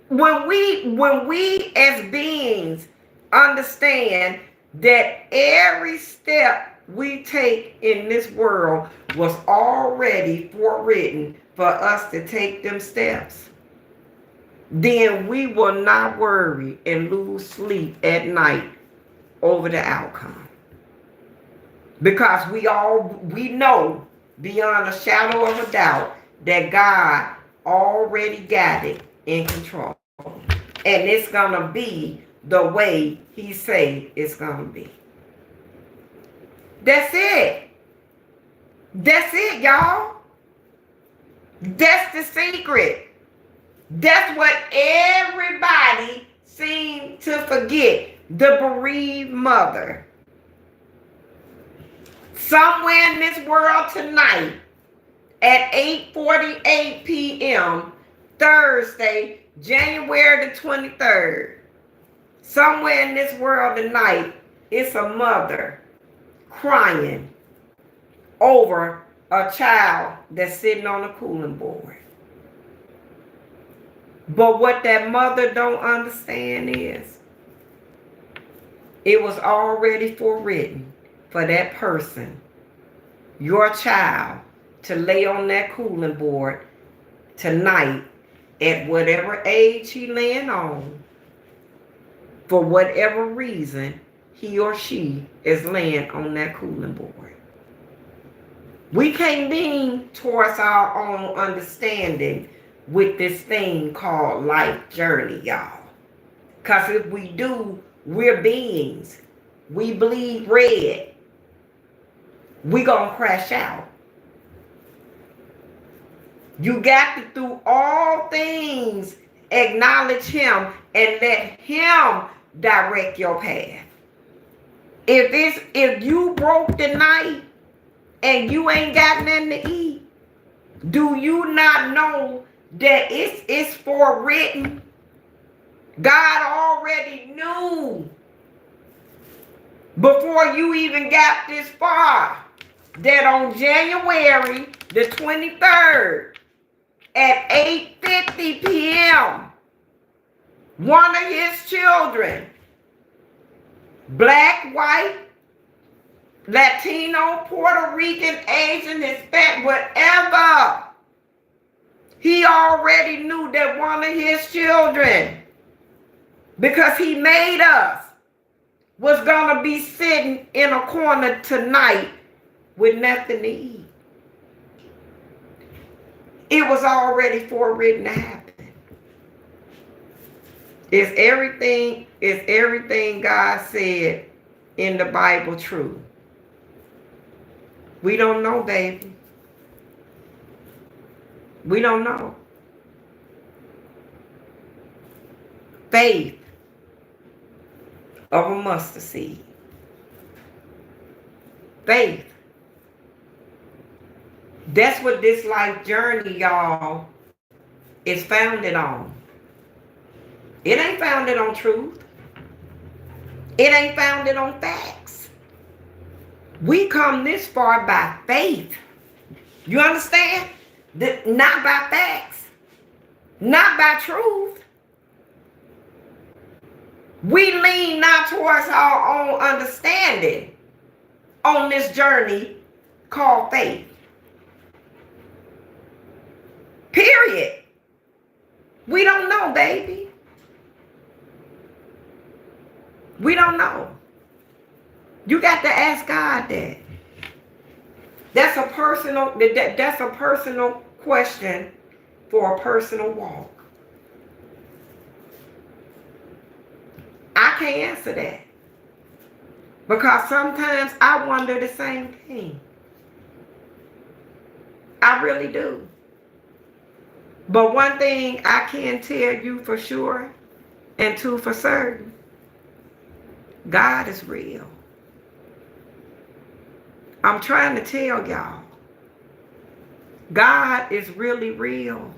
When we as beings understand that every step we take in this world was already forewritten for us to take them steps, then we will not worry and lose sleep at night over the outcome. Because we know beyond a shadow of a doubt that God already got it in control. And it's going to be the way he say it's going to be. That's it. That's it, y'all. That's the secret. That's what everybody seems to forget. The bereaved mother. Somewhere in this world tonight at 8:48 p.m. Thursday, January the 23rd. Somewhere in this world tonight, it's a mother crying over a child that's sitting on a cooling board. But what that mother don't understand is it was already forewritten for that person, your child, to lay on that cooling board tonight at whatever age he laying on, for whatever reason he or she is laying on that cooling board. We can't lean towards our own understanding with this thing called life journey, y'all. Because if we do, we're beings. We bleed red. We gonna crash out. You got to, through all things, acknowledge him and let him direct your path. If you broke tonight and you ain't got nothing to eat, do you not know that it's forewritten? God already knew before you even got this far that on January the 23rd at 8:50 p.m. one of his children, black, white, Latino, Puerto Rican, Asian, Hispanic, whatever, he already knew that one of his children, because he made us, was going to be sitting in a corner tonight with nothing to eat. It was already forewritten to happen. Is everything God said in the Bible true? We don't know, baby. We don't know. Faith of a mustard seed. Faith. That's what this life journey, y'all, is founded on. It ain't founded on truth. It ain't founded on facts. We come this far by faith. You understand? Not by facts. Not by truth. We lean not towards our own understanding on this journey called faith. Period. We don't know, baby. We don't know. You got to ask God that. That's a personal question for a personal walk. I can't answer that. Because sometimes I wonder the same thing. I really do. But one thing I can tell you for sure, and two for certain, God is real. I'm trying to tell y'all, God is really real.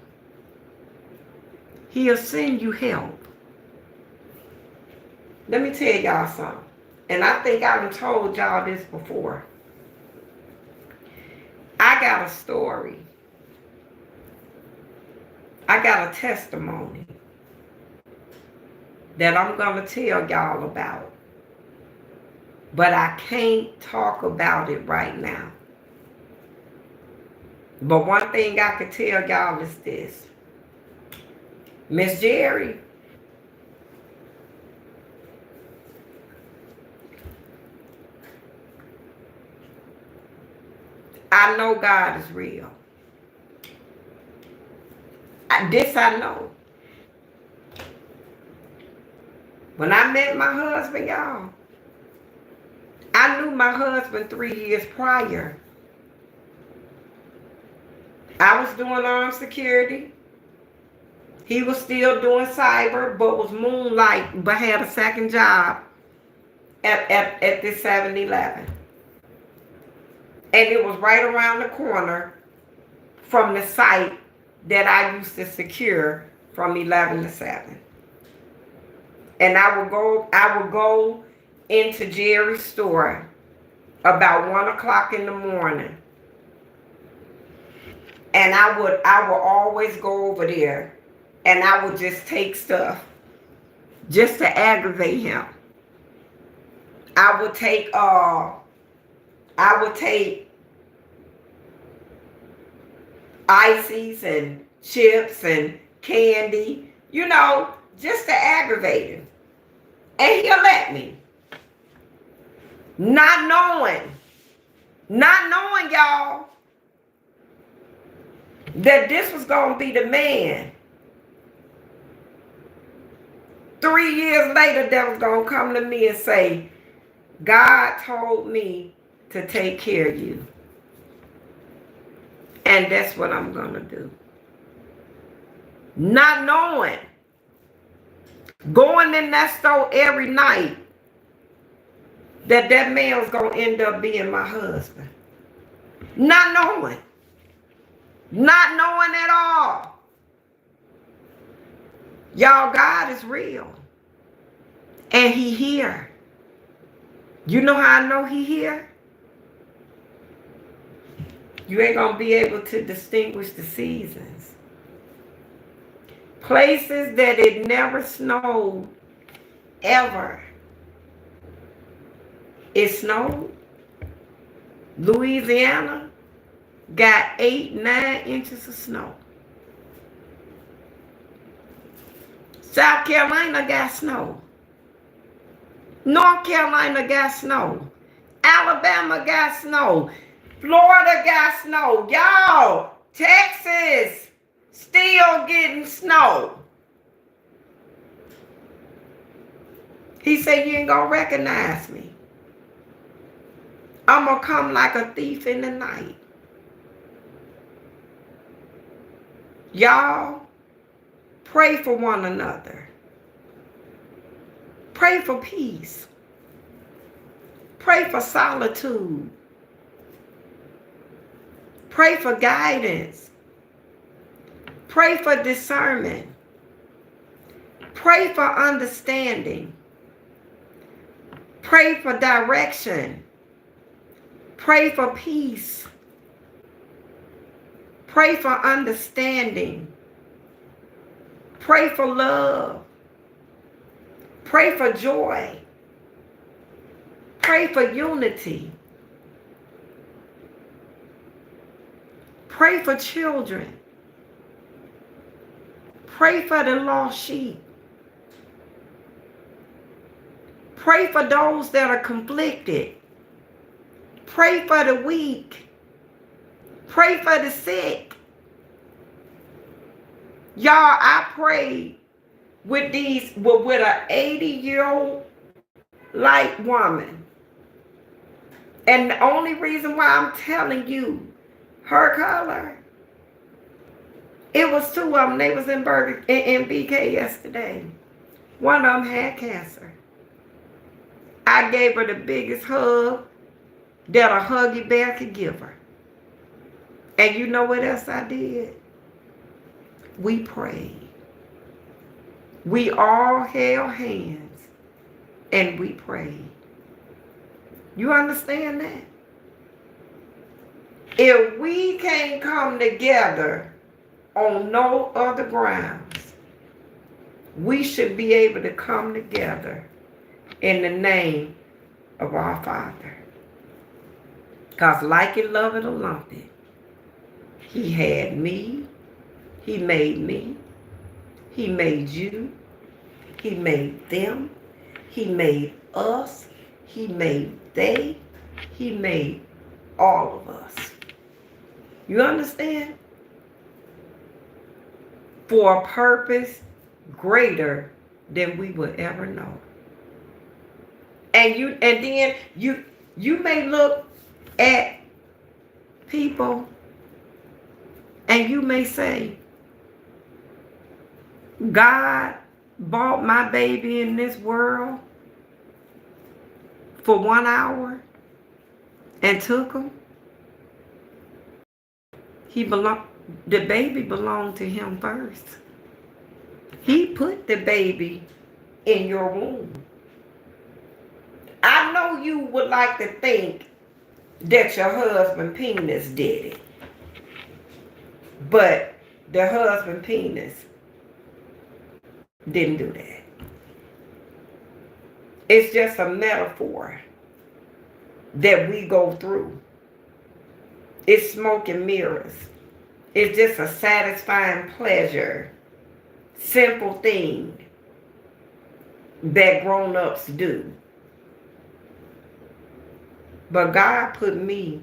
He'll send you help. Let me tell y'all something. And I think I've told y'all this before. I got a story. I got a testimony that I'm going to tell y'all about. But I can't talk about it right now. But one thing I could tell y'all is this. Miss Gerry, I know God is real. This I know. When I met my husband, y'all, I knew my husband 3 years prior. I was doing armed security. He was still doing cyber, but was moonlight, but had a second job at this 7-Eleven. And it was right around the corner from the site that I used to secure from 11 to 7. And I would go into Gerry's store about 1 o'clock in the morning. And I would always go over there and I would just take stuff just to aggravate him. I would take ices and chips and candy, just to aggravate him. And he'll let me. Not knowing, y'all, that this was going to be the man 3 years later that was going to come to me and say, God told me to take care of you. And that's what I'm going to do. Not knowing. Going in that store every night that man was going to end up being my husband. Not knowing. Not knowing at all. Y'all, God is real. And he here. You know how I know he here? You ain't going to be able to distinguish the seasons. Places that it never snowed ever. It snowed. Louisiana got 8, 9 inches of snow. South Carolina got snow. North Carolina got snow. Alabama got snow. Florida got snow. Y'all, Texas still getting snow. He said, you ain't gonna recognize me. I'm gonna come like a thief in the night. Y'all, pray for one another. Pray for peace. Pray for solitude. Pray for guidance. Pray for discernment. Pray for understanding. Pray for direction. Pray for peace. Pray for understanding. Pray for love. Pray for joy. Pray for unity. Pray for children. Pray for the lost sheep. Pray for those that are conflicted. Pray for the weak. Pray for the sick. Y'all, I prayed with an 80-year-old light woman. And the only reason why I'm telling you her color, it was 2 of them. They was in BK yesterday. One of them had cancer. I gave her the biggest hug that a huggy bear could give her. And you know what else I did? We prayed. We all held hands and we prayed. You understand that? If we can't come together on no other grounds, we should be able to come together in the name of our Father. Because like it, love it, or lump it, He had me. He made me. He made you. He made them. He made us. He made they. He made all of us. You understand? For a purpose greater than we would ever know. And then you may look at people and you may say, God bought my baby in this world for 1 hour and took him. The baby belonged to him first. He put the baby in your womb. I know you would like to think that your husband penis did it. But the husband penis didn't do that. It's just a metaphor that we go through. It's smoke and mirrors. It's just a satisfying pleasure, simple thing that grown-ups do. But God put me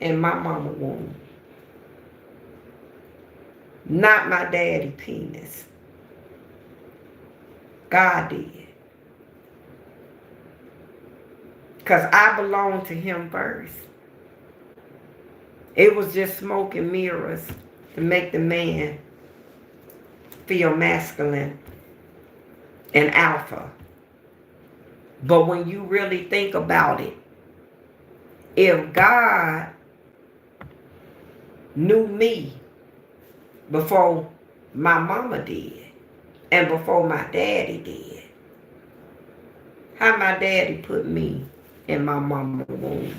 in my mama womb. Not my daddy penis. God did. Because I belonged to him first. It was just smoke and mirrors to make the man feel masculine and alpha. But when you really think about it, if God knew me before my mama did and before my daddy did, how my daddy put me in my mama's womb?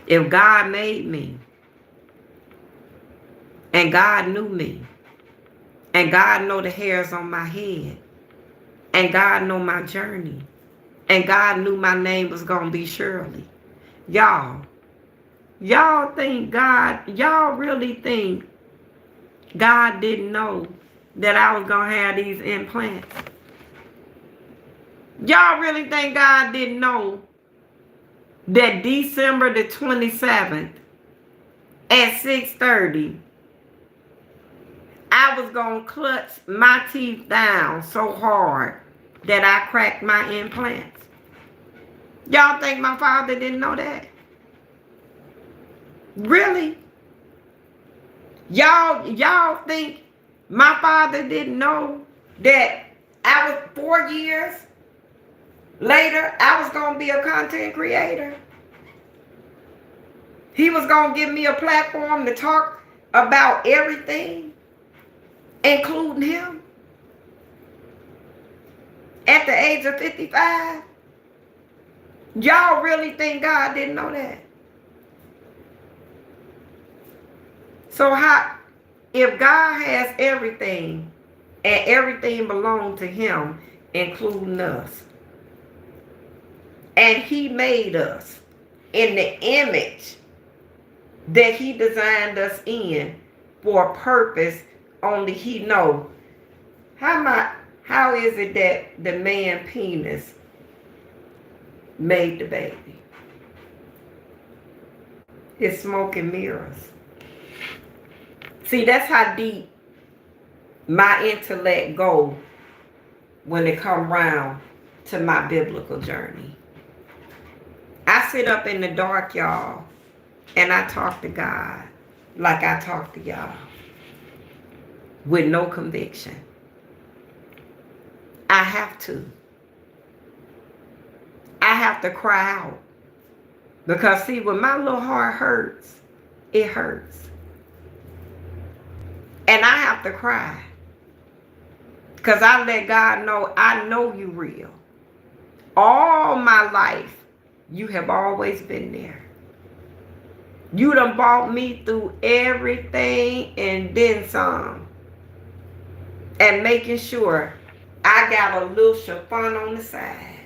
If God made me and God knew me And God know the hairs on my head. And God know my journey. And God knew my name was going to be Shirley. Y'all think y'all really think God didn't know that I was going to have these implants? Y'all really think God didn't know that December the 27th at 6:30, I was going to clutch my teeth down so hard that I cracked my implants? Y'all think my father didn't know that? Really? Y'all think my father didn't know that I was 4 years later, I was going to be a content creator? He was going to give me a platform to talk about everything, including him, at the age of 55? Y'all really think God didn't know that? So how, if God has everything, and everything belonged to him, including us, and he made us in the image that he designed us in for a purpose only he know, how is it that the man penis made the baby? It's smoke and mirrors. See, that's how deep my intellect go when it come round to my biblical journey. I sit up in the dark, y'all, and I talk to God like I talk to y'all, with no conviction. I have to. I have to cry out. Because see, when my little heart hurts, it hurts. And I have to cry. Because I let God know, I know you real. All my life, you have always been there. You done brought me through everything and then some. And making sure I got a little chiffon on the side.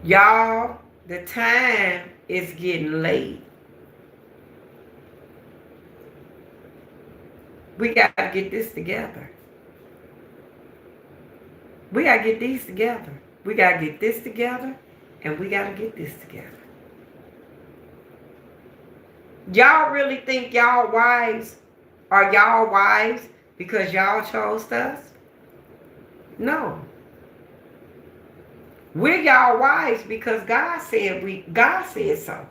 Y'all, the time is getting late. We got to get this together. We got to get these together. We got to get this together, and we got to get this together. Y'all really think y'all wives are y'all wives because y'all chose us? No. We're y'all wives because God said so.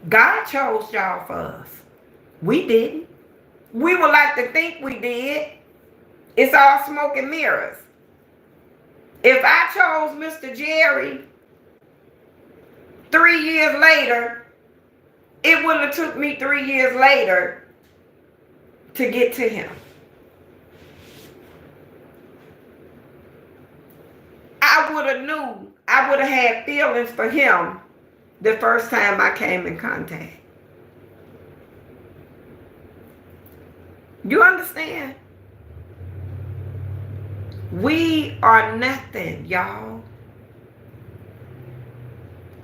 God chose y'all for us. We didn't. We would like to think we did. It's all smoke and mirrors. If I chose Mr. Gerry 3 years later, it wouldn't have took me 3 years later to get to him. I would have had feelings for him the first time I came in contact. You understand? We are nothing, y'all.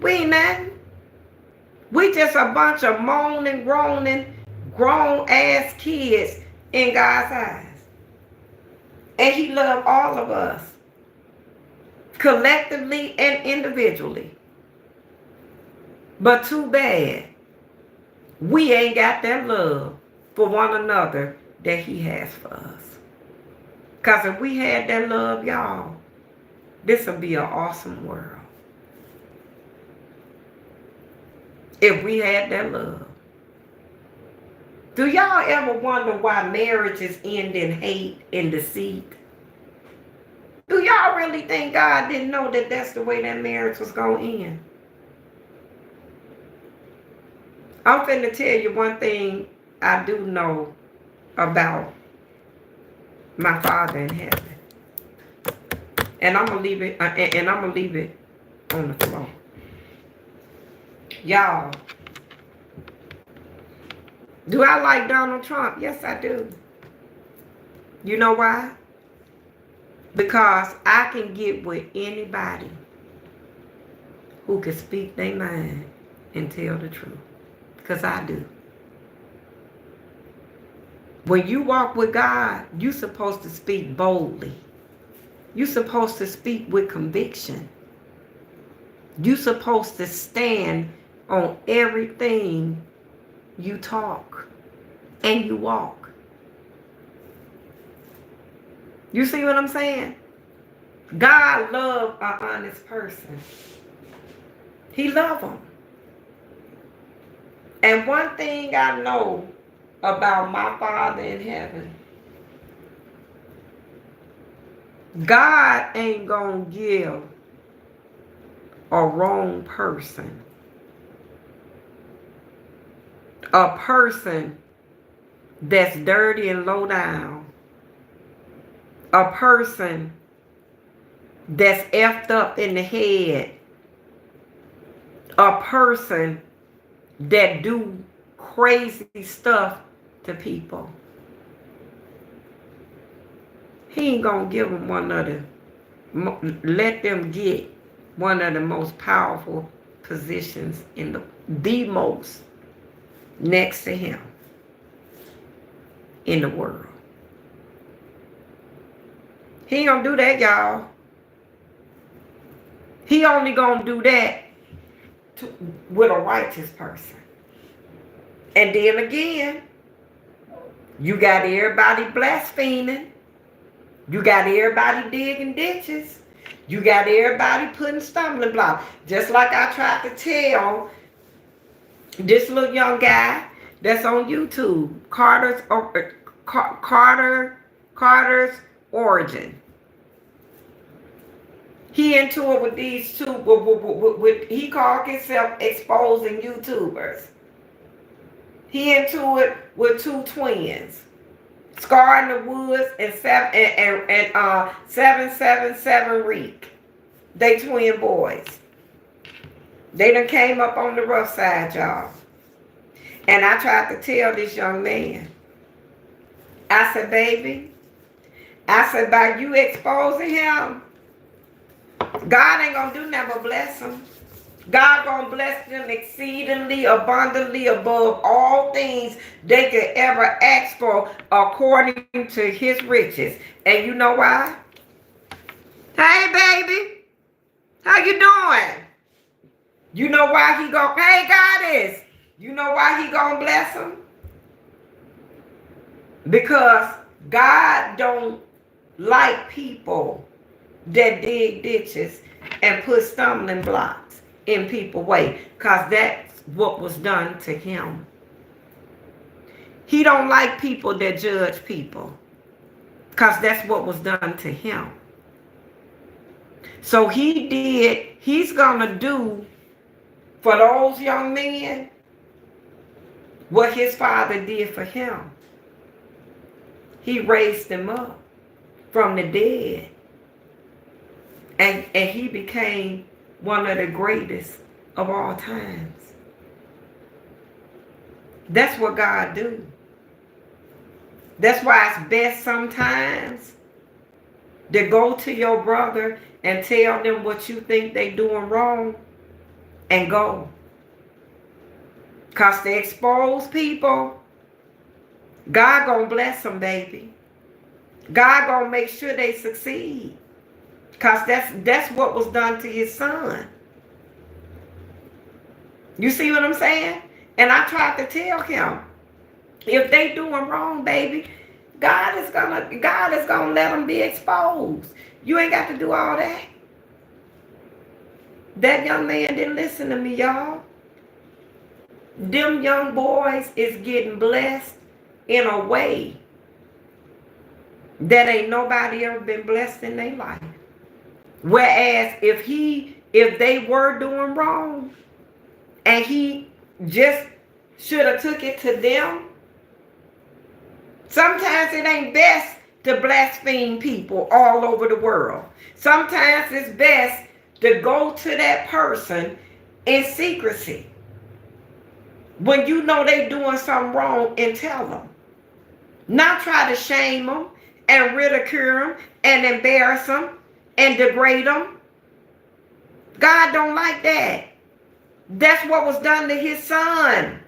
We ain't nothing. We just a bunch of moaning, groaning, grown-ass kids in God's eyes. And he loved all of us, collectively and individually. But too bad, we ain't got that love for one another that he has for us. Because if we had that love, y'all, this would be an awesome world. If we had that love. Do y'all ever wonder why marriages end in hate and deceit? Do y'all really think God didn't know that that's the way that marriage was going to end? I'm finna tell you one thing I do know about my Father in heaven. And I'm gonna leave it on the floor. Y'all, Do I like Donald Trump? Yes, I do. You know why? Because I can get with anybody who can speak their mind and tell the truth. Because I do. When you walk with God, you're supposed to speak boldly. You're supposed to speak with conviction. You're supposed to stand on everything you talk and you walk. You see what I'm saying? God loves an honest person. He loves them. And one thing I know about my Father in heaven, God ain't gonna give a wrong person, a person that's dirty and low down, a person that's effed up in the head, a person that do crazy stuff to people. He ain't gonna give them let them get one of the most powerful positions in the most next to him in the world. He ain't gonna do that, y'all. He only gonna do that with a righteous person. And then again, you got everybody blaspheming. You got everybody digging ditches. You got everybody putting stumbling blocks. Just like I tried to tell this little young guy that's on YouTube, Carter's Origin. He into it with these two, he called himself exposing YouTubers. He into it with two twins, Scar in the Woods and 777 Reek. They twin boys. They done came up on the rough side, y'all. And I tried to tell this young man, I said, baby, I said, by you exposing him, God ain't gonna do nothing but bless him. God gonna bless them exceedingly, abundantly, above all things they could ever ask for, according to his riches. And you know why? Hey, baby, how you doing? You know why he gonna, hey, Goddess, you know why he gonna bless them? Because God don't like people that dig ditches and put stumbling blocks in people's way, because that's what was done to him. He don't like people that judge people, because that's what was done to him. So he's gonna do for those young men what his father did for him. He raised them up from the dead. And he became one of the greatest of all times. That's what God do. That's why it's best sometimes to go to your brother and tell them what you think they doing wrong and go. Because to expose people, God gonna bless them, baby. God gonna make sure they succeed. Because that's what was done to his son. You see what I'm saying? And I tried to tell him, if they doing wrong, baby, God is gonna let them be exposed. You ain't got to do all that. That young man didn't listen to me, y'all. Them young boys is getting blessed in a way that ain't nobody ever been blessed in their life. Whereas if they were doing wrong and he just should have took it to them, sometimes it ain't best to blaspheme people all over the world. Sometimes it's best to go to that person in secrecy when you know they doing something wrong, and tell them. Not try to shame them and ridicule them and embarrass them and degrade them. God don't like that. That's what was done to his son.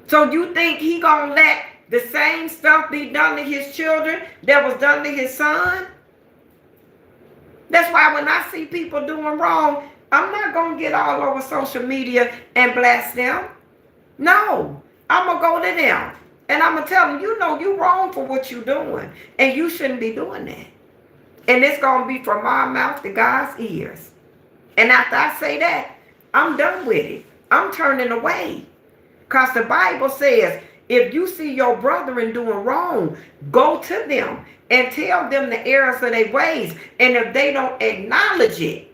So you think he gonna let the same stuff be done to his children that was done to his son? That's why when I see people doing wrong, I'm not gonna get all over social media and blast them. No, I'm gonna go to them and I'm gonna tell them, you know you wrong for what you're doing, and you shouldn't be doing that. And it's gonna be from my mouth to God's ears. And after I say that, I'm done with it. I'm turning away. Because the Bible says, if you see your brethren doing wrong, go to them and tell them the errors of their ways. And if they don't acknowledge it,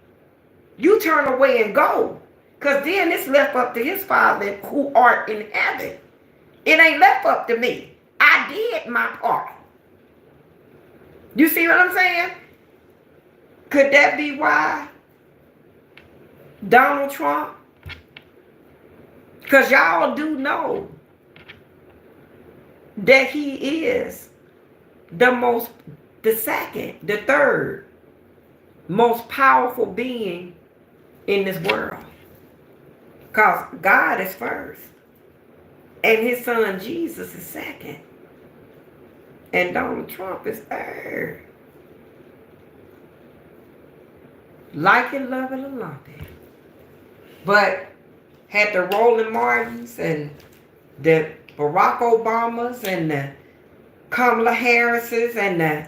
you turn away and go. Because then it's left up to his Father who art in heaven. It ain't left up to me. I did my part. You see what I'm saying? Could that be why Donald Trump? Because y'all do know that he is the third most powerful being in this world. Because God is first. And his son Jesus is second. And Donald Trump is third. Like it, love it, or lump it. But had the Roland Martins and the Barack Obamas and the Kamala Harrises and the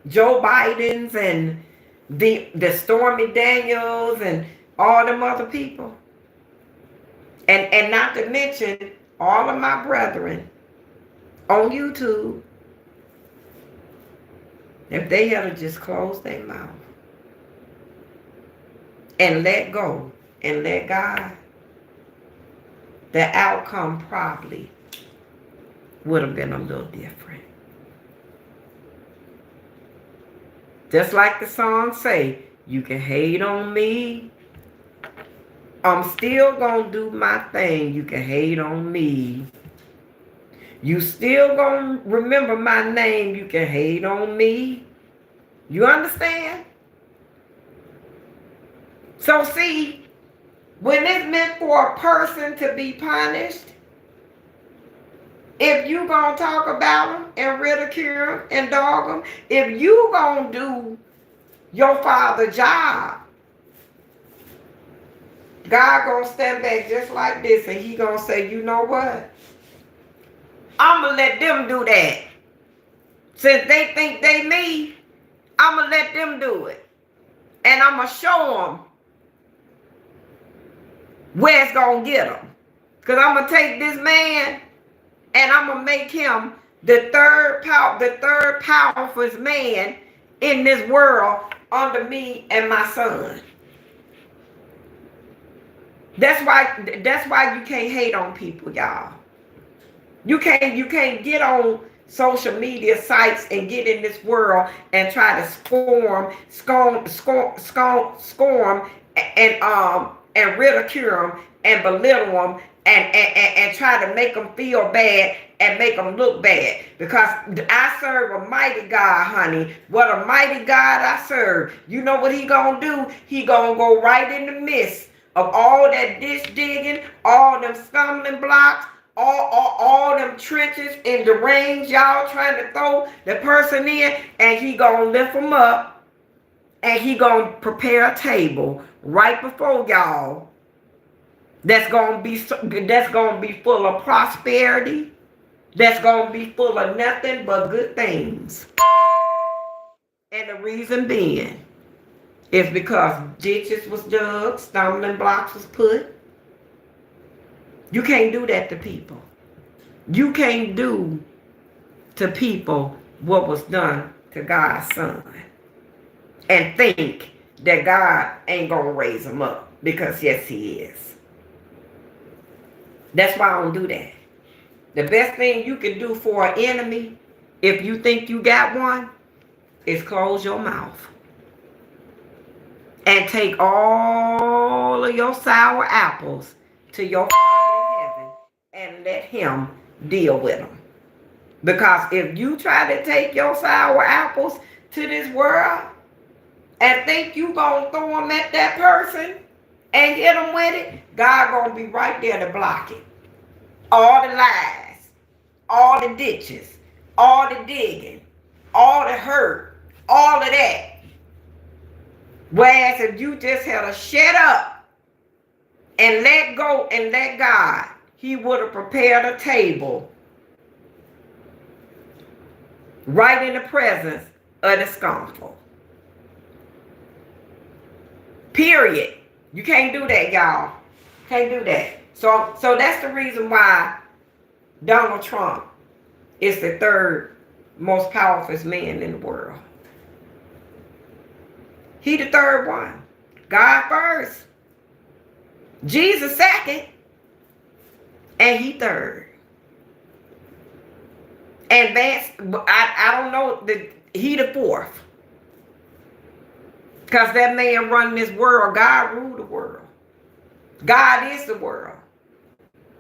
Joe Bidens and the Stormy Daniels and all them other people. And not to mention all of my brethren on YouTube, if they had to just close their mouth and let go and let God, the outcome probably would have been a little different. Just like the song say, you can hate on me, I'm still gonna do my thing. You can hate on me. You still gonna remember my name. You can hate on me. You understand? So see, when it's meant for a person to be punished, if you gonna talk about them and ridicule them and dog them, if you gonna do your father's job, God gonna stand back just like this and he gonna say, you know what? I'm gonna let them do that. Since they think they me, I'm gonna let them do it. And I'm gonna show them where it's gonna get them. Because I'm gonna take this man and I'm gonna make him the third powerful man in this world under me and my son. That's why you can't hate on people, y'all. You can't get on social media sites and get in this world and try to scorn and ridicule them and belittle them and try to make them feel bad and make them look bad. Because I serve a mighty God, honey. What a mighty God I serve. You know what he gonna do? He gonna go right in the midst of all that ditch digging, all them stumbling blocks, all them trenches in the range y'all trying to throw the person in, and he gonna lift them up, and he gonna prepare a table right before y'all that's gonna be full of prosperity, that's gonna be full of nothing but good things. And the reason being is because ditches was dug, stumbling blocks was put. You can't do that to people. You can't do to people what was done to God's son and think that God ain't gonna raise them up, because yes, he is. That's why I don't do that. The best thing you can do for an enemy, if you think you got one, is close your mouth and take all of your sour apples to your Father in heaven and let him deal with them. Because if you try to take your sour apples to this world and think you gonna throw them at that person and hit them with it, God gonna be right there to block it. All the lies, all the ditches, all the digging, all the hurt, all of that. Whereas if you just had to shut up and let go and let God, he would have prepared a table right in the presence of the scornful. Period. You can't do that, y'all. Can't do that. So that's the reason why Donald Trump is the third most powerful man in the world. He the third one. God first. Jesus second. And he third. And Vance, I don't know, he the fourth. Because that man run this world. God rule the world. God is the world.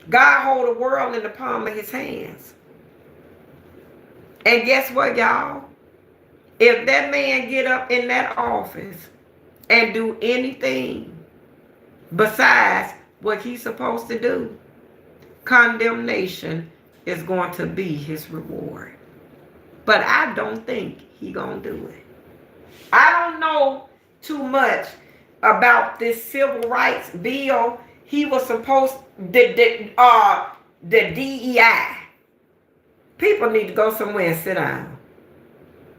God hold the world in the palm of his hands. And guess what, y'all? If that man get up in that office and do anything besides what he's supposed to do, condemnation is going to be his reward. But I don't think he gonna do it. I don't know too much about this civil rights bill. He was supposed the DEI. People need to go somewhere and sit down.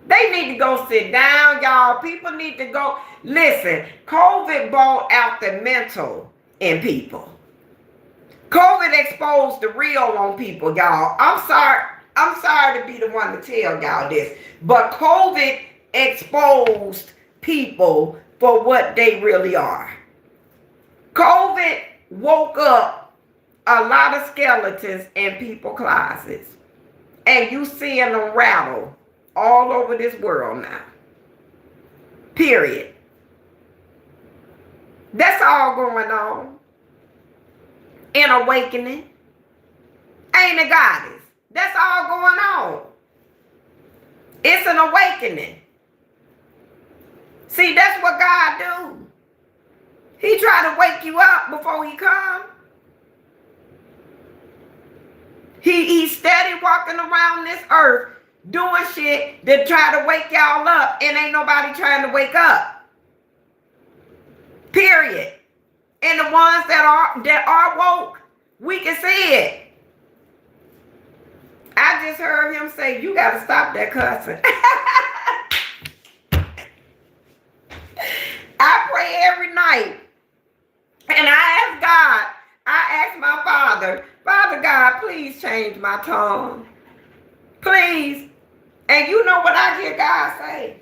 They need to go sit down, y'all. People need to go. Listen, COVID brought out the mental in people. COVID exposed the real on people, y'all. I'm sorry to be the one to tell y'all this, but COVID exposed people for what they really are. COVID woke up a lot of skeletons in people's closets, and you seeing them rattle all over this world now. Period. That's all going on. An awakening. Ain't a goddess. That's all going on. It's an awakening. See, that's what God do. He try to wake you up before he come. He's steady walking around this earth doing shit that try to wake y'all up, and ain't nobody trying to wake up. Period. And the ones that are woke, we can see it. I just heard him say, you got to stop that cussing. I pray every night. And I ask God, I ask my Father, Father God, please change my tongue. Please. And you know what I hear God say?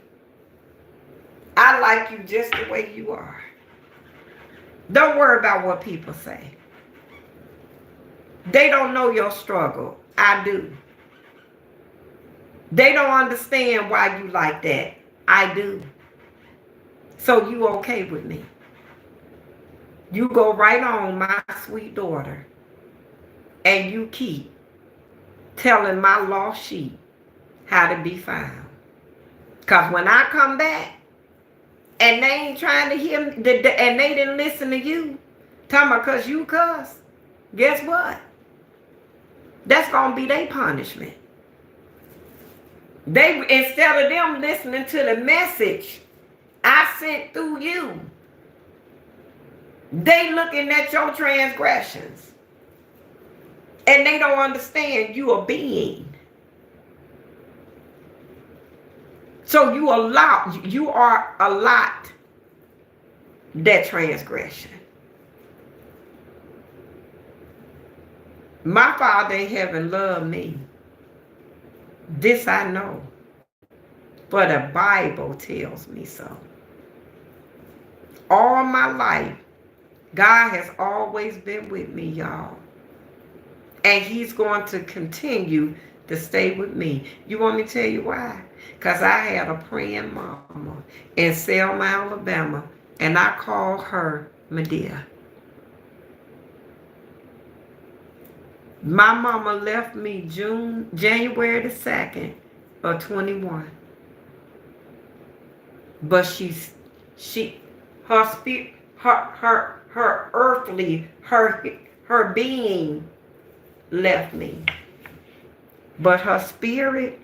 I like you just the way you are. Don't worry about what people say. They don't know your struggle. I do. They don't understand why you like that. I do. So you okay with me. You go right on, my sweet daughter, and you keep telling my lost sheep how to be found. Because when I come back, and they ain't trying to hear me, and they didn't listen to you, talking about because you cuss, guess what? That's going to be their punishment. They, instead of them listening to the message I sent through you, they looking at your transgressions. And they don't understand you a being. So you are a lot that transgression. My Father in heaven loved me. This I know. For the Bible tells me so. All my life, God has always been with me, y'all. And he's going to continue to stay with me. You want me to tell you why? Because I had a praying mama in Selma, Alabama, and I called her Medea. My mama left me January the 2nd of 21. But her spirit, her earthly, her being left me. But her spirit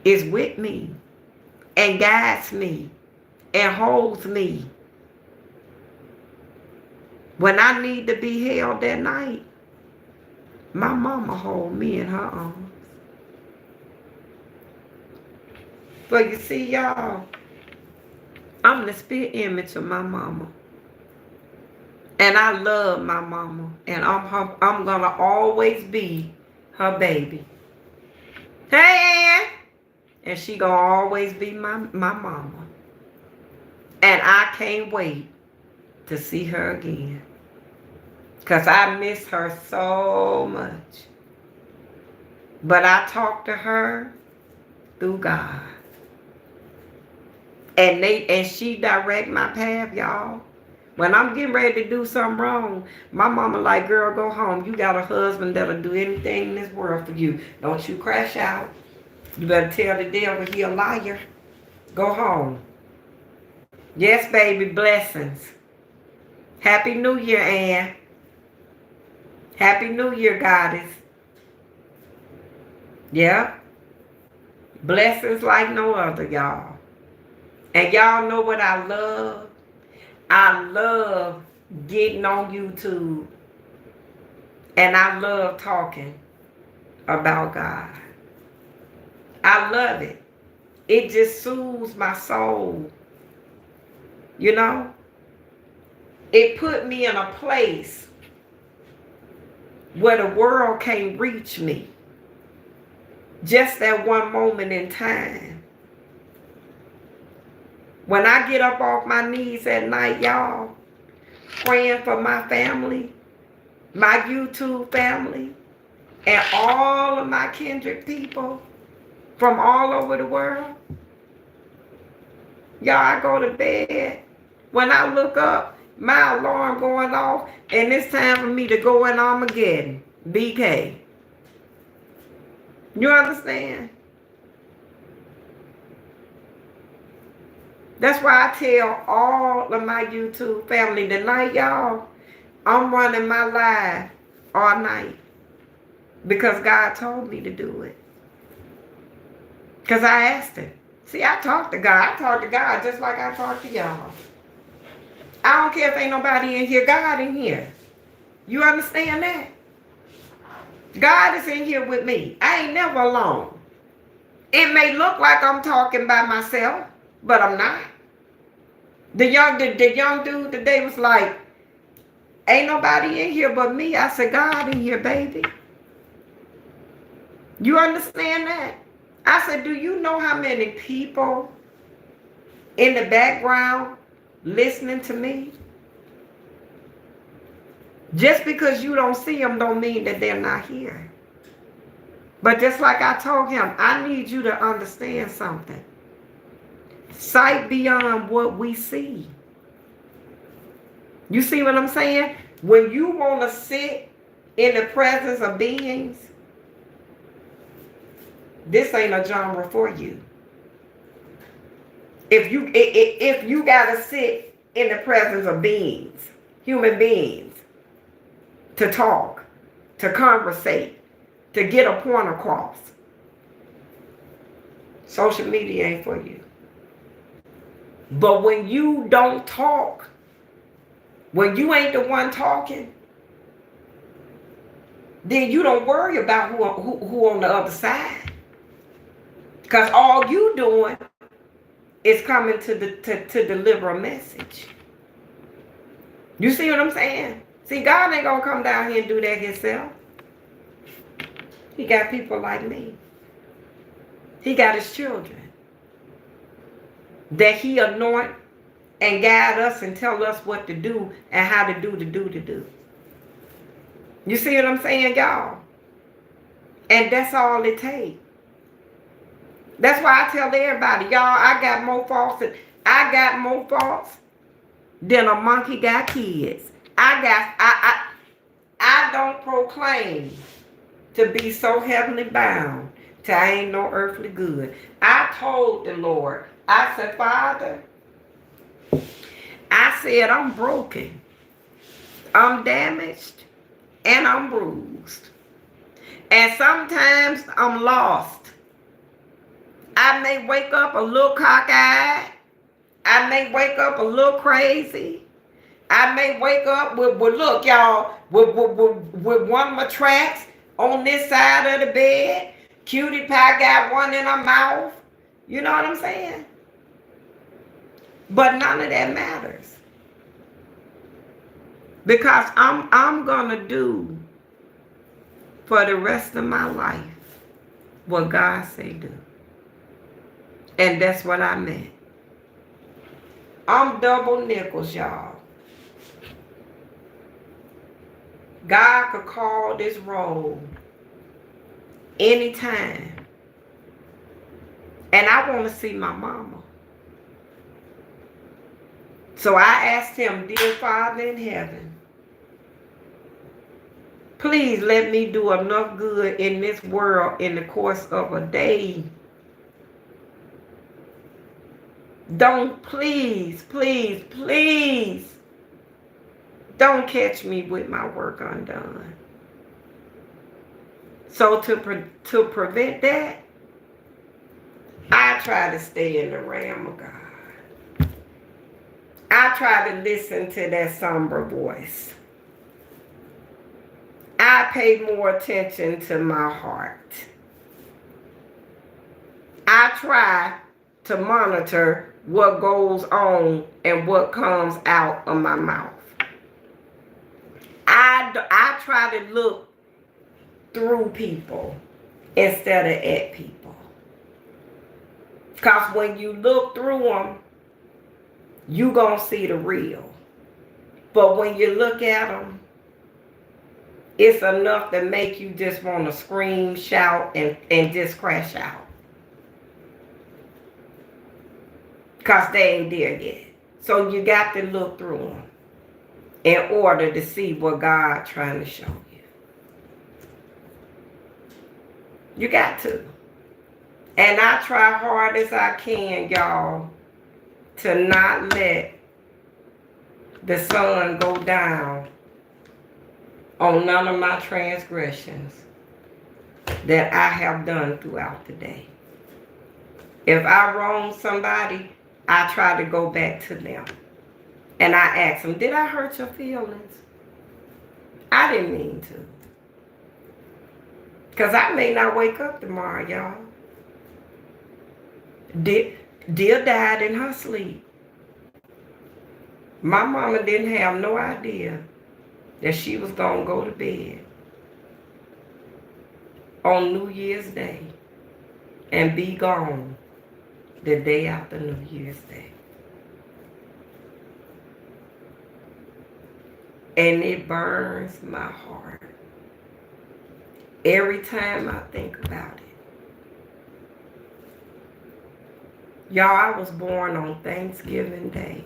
is with me and guides me and holds me. When I need to be held that night, my mama hold me in her arms. But you see, y'all, I'm the spirit image of my mama. And I love my mama. And I'm going to always be her baby. Hey, Ann. And she going to always be my mama. And I can't wait to see her again. Because I miss her so much. But I talk to her through God. And she direct my path, y'all. When I'm getting ready to do something wrong, my mama like, girl, go home. You got a husband that'll do anything in this world for you. Don't you crash out. You better tell the devil he a liar. Go home. Yes, baby, blessings. Happy New Year, Ann. Happy New Year, Goddess. Yeah. Blessings like no other, y'all. And y'all know what I love? I love getting on YouTube. And I love talking about God. I love it. It just soothes my soul. You know? It put me in a place where the world can't reach me. Just that one moment in time. When I get up off my knees at night, y'all, praying for my family, my YouTube family, and all of my kindred people from all over the world, y'all, I go to bed. When I look up, my alarm going off, and it's time for me to go in Armageddon, BK. You understand? That's why I tell all of my YouTube family tonight, y'all, I'm running my live all night because God told me to do it. Because I asked him. See, I talk to God. I talk to God just like I talk to y'all. I don't care if ain't nobody in here. God in here. You understand that? God is in here with me. I ain't never alone. It may look like I'm talking by myself, but I'm not. The young dude today was like, ain't nobody in here but me. I said, God in here, baby. You understand that? I said, do you know how many people in the background listening to me? Just because you don't see them don't mean that they're not here. But just like I told him, I need you to understand something. Sight beyond what we see. You see what I'm saying? When you want to sit in the presence of beings, this ain't a genre for you. If you gotta sit in the presence of beings, human beings, to talk, to conversate, to get a point across, social media ain't for you. But when you don't talk, when you ain't the one talking, then you don't worry about who on the other side. Because all you doing is coming to deliver a message. You see what I'm saying? See, God ain't going to come down here and do that himself. He got people like me. He got his children that he anoint and guide us and tell us what to do and how to do. You see what I'm saying, y'all? And that's all it takes. That's why I tell everybody, y'all, I got more faults than a monkey got kids. I don't proclaim to be so heavenly bound till I ain't no earthly good. I told the Lord, I said, Father, I said, I'm broken, I'm damaged, and I'm bruised. And sometimes I'm lost. I may wake up a little cockeyed. I may wake up a little crazy. I may wake up with look, y'all, with one of my tracks on this side of the bed. Cutie pie got one in her mouth. You know what I'm saying? But none of that matters. Because I'm gonna do for the rest of my life what God say do. And that's what I meant. I'm double nickels, y'all. God could call this roll anytime. And I want to see my mama. So I asked him, dear Father in heaven, please let me do enough good in this world in the course of a day. Don't please don't catch me with my work undone. So to prevent that, I try to stay in the realm of God. I try to listen to that somber voice. I pay more attention to my heart. I try to monitor what goes on and what comes out of my mouth. I try to look through people instead of at people. Because when you look through them, you gonna see the real. But when you look at them, it's enough to make you just want to scream, shout, and just crash out. Because they ain't there yet. So you got to look through them in order to see what God's trying to show you. You got to. And I try hard as I can, y'all, to not let the sun go down on none of my transgressions that I have done throughout the day. If I wrong somebody, I try to go back to them. And I ask them, did I hurt your feelings? I didn't mean to. Because I may not wake up tomorrow, y'all. Dear died in her sleep. My mama didn't have no idea that she was going to go to bed on New Year's Day and be gone the day after New Year's Day. And it burns my heart every time I think about it. Y'all, I was born on Thanksgiving Day.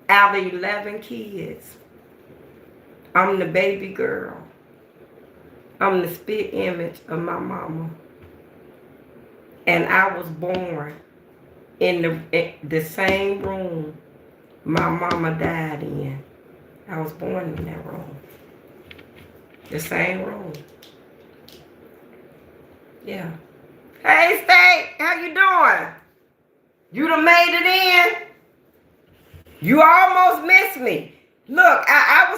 Out of 11 kids, I'm the baby girl. I'm the spit image of my mama. And I was born in the same room my mama died in. I was born in that room. The same room. Yeah. Hey, State, how you doing? You done made it in? You almost missed me. Look, I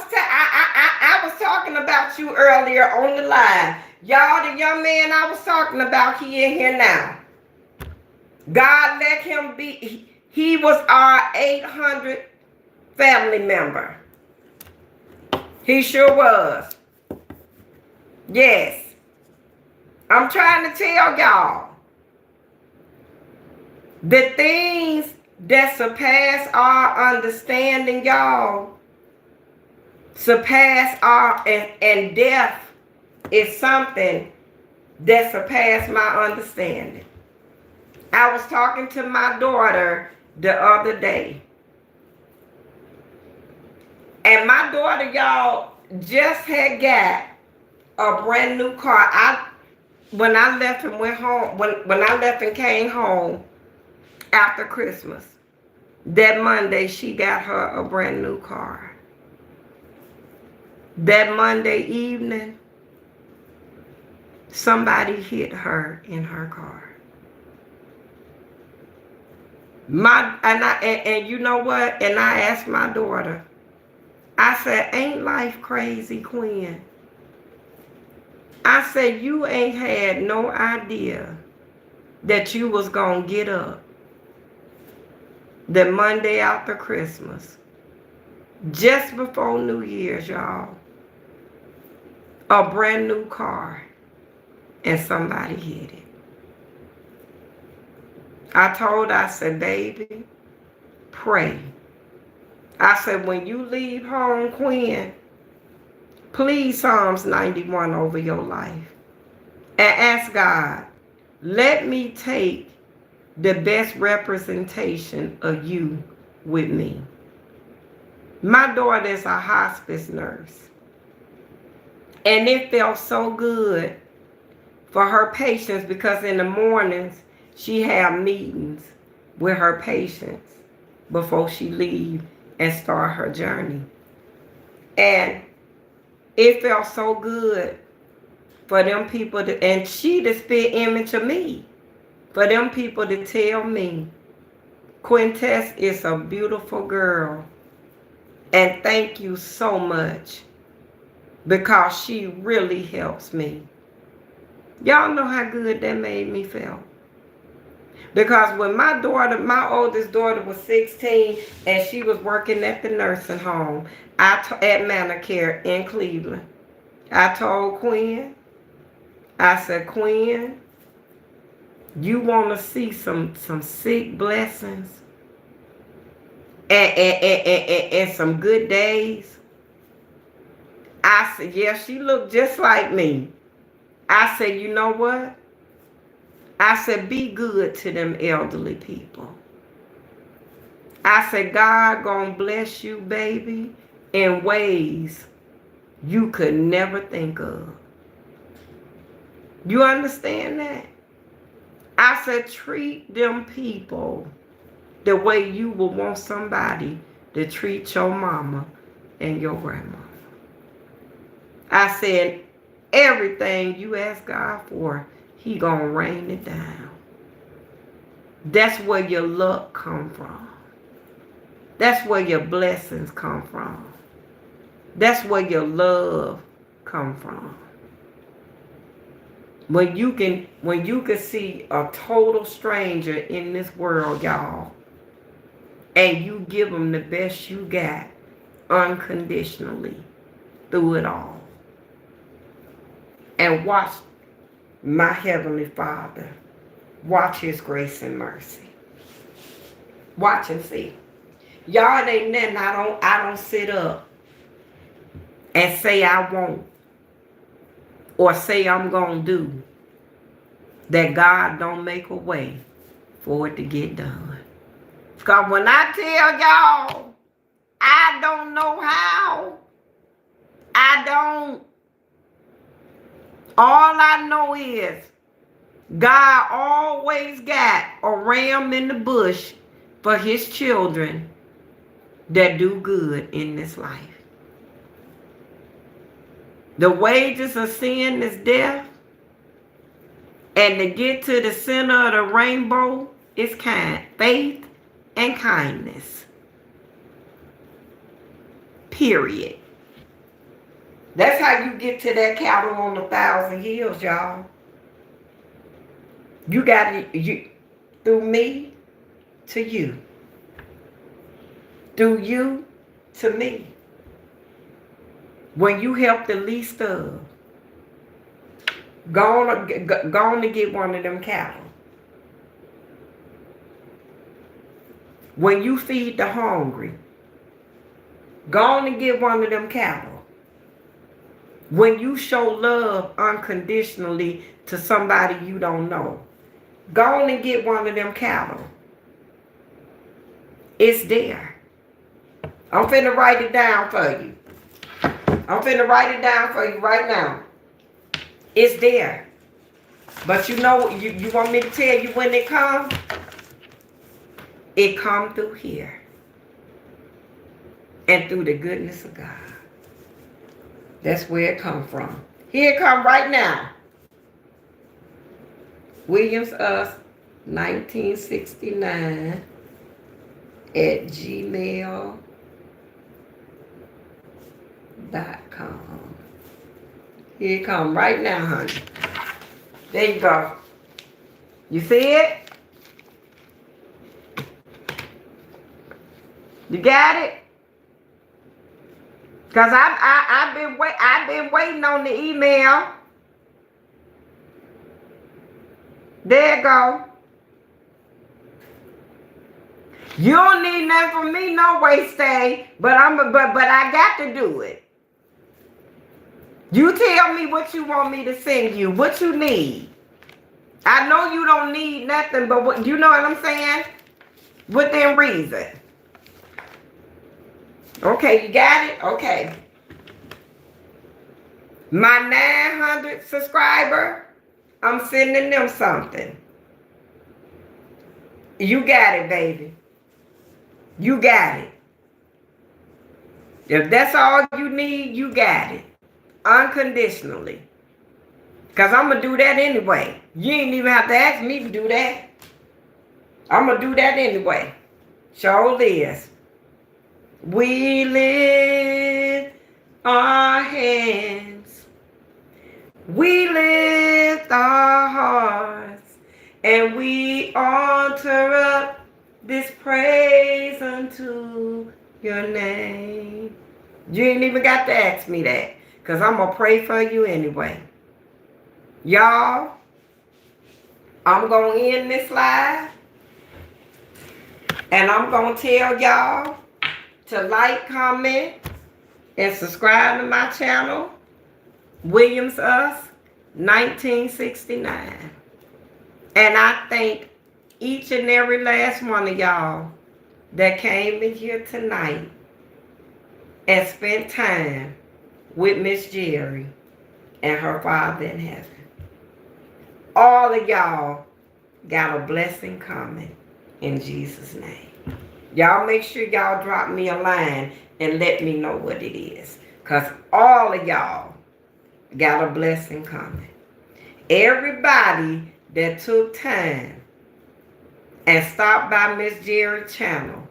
was talking about you earlier on the line. Y'all, the young man I was talking about, he in here now. God let him be. He was our 800 family member. He sure was. Yes. I'm trying to tell y'all. The things that surpass our understanding, y'all, surpass our, and death is something that surpassed my understanding. I was talking to my daughter the other day. And my daughter, y'all, just had got a brand new car. When I left and went home, when I left and came home after Christmas, that Monday she got her a brand new car. That Monday evening, somebody hit her in her car. And you know what? And I asked my daughter, I said, ain't life crazy, Quinn? I said, you ain't had no idea that you was gonna get up the Monday after Christmas, just before New Year's, y'all, a brand new car, and somebody hit it. I said, baby, pray. I said, when you leave home, Quinn, please Psalms 91 over your life. And ask God, let me take the best representation of you with me. My daughter is a hospice nurse. And it felt so good for her patients, because in the mornings she had meetings with her patients before she leave and start her journey. And it felt so good for them people and she the spit image of me, for them people to tell me, Quintess is a beautiful girl, and thank you so much, because she really helps me. Y'all know how good that made me feel. Because when my oldest daughter was 16 and she was working at the nursing home at Manicare in Cleveland, I told Quinn, I said, Quinn, you want to see some sick blessings and some good days? I said, yeah, she looked just like me. I said, you know what? I said, be good to them elderly people. I said, God gonna bless you, baby, in ways you could never think of. You understand that? I said, treat them people the way you would want somebody to treat your mama and your grandma. I said, everything you ask God for, He gonna rain it down. That's where your luck come from. That's where your blessings come from. That's where your love come from. When you can see a total stranger in this world, y'all, and you give them the best you got unconditionally through it all. And watch my Heavenly Father, watch His grace and mercy. Watch and see. Y'all, it ain't nothing I don't sit up and say I won't, or say I'm gonna do, that God don't make a way for it to get done. Because when I tell y'all, I don't know how, I don't. All I know is God always got a ram in the bush for His children that do good in this life. The wages of sin is death, and to get to the center of the rainbow is faith and kindness. Period. That's how you get to that cattle on 1,000 hills, y'all. You got it through me to you. Through you to me. When you help the least of, go on to get one of them cattle. When you feed the hungry, go on and get one of them cattle. When you show love unconditionally to somebody you don't know, go on and get one of them cattle. It's there. I'm finna write it down for you. I'm finna write it down for you right now. It's there. But you know, you want me to tell you when it comes? It come through here. And through the goodness of God. That's where it come from. Here it come right now. Williams Us 1969 at gmail.com. Here it come right now, honey. There you go. You see it? You got it? Cause I've been waiting on the email. There you go. You don't need nothing from me, no way, stay. But I got to do it. You tell me what you want me to send you. What you need. I know you don't need nothing, but what you know what I'm saying? Within reason. Okay, you got it? Okay. My 900 subscriber, I'm sending them something. You got it, baby. You got it. If that's all you need, you got it. Unconditionally. Because I'm going to do that anyway. You ain't even have to ask me to do that. I'm going to do that anyway. Sure is. We lift our hands. We lift our hearts. And we offer up this praise unto your name. You ain't even got to ask me that. Because I'm going to pray for you anyway. Y'all, I'm going to end this live. And I'm going to tell y'all to like, comment, and subscribe to my channel. Williams Us 1969. And I thank each and every last one of y'all that came in here tonight and spent time with Miss Gerry and her Father in heaven. All of y'all got a blessing coming in Jesus' name. Y'all make sure y'all drop me a line and let me know what it is. Because all of y'all got a blessing coming. Everybody that took time and stopped by Miss Gerry's channel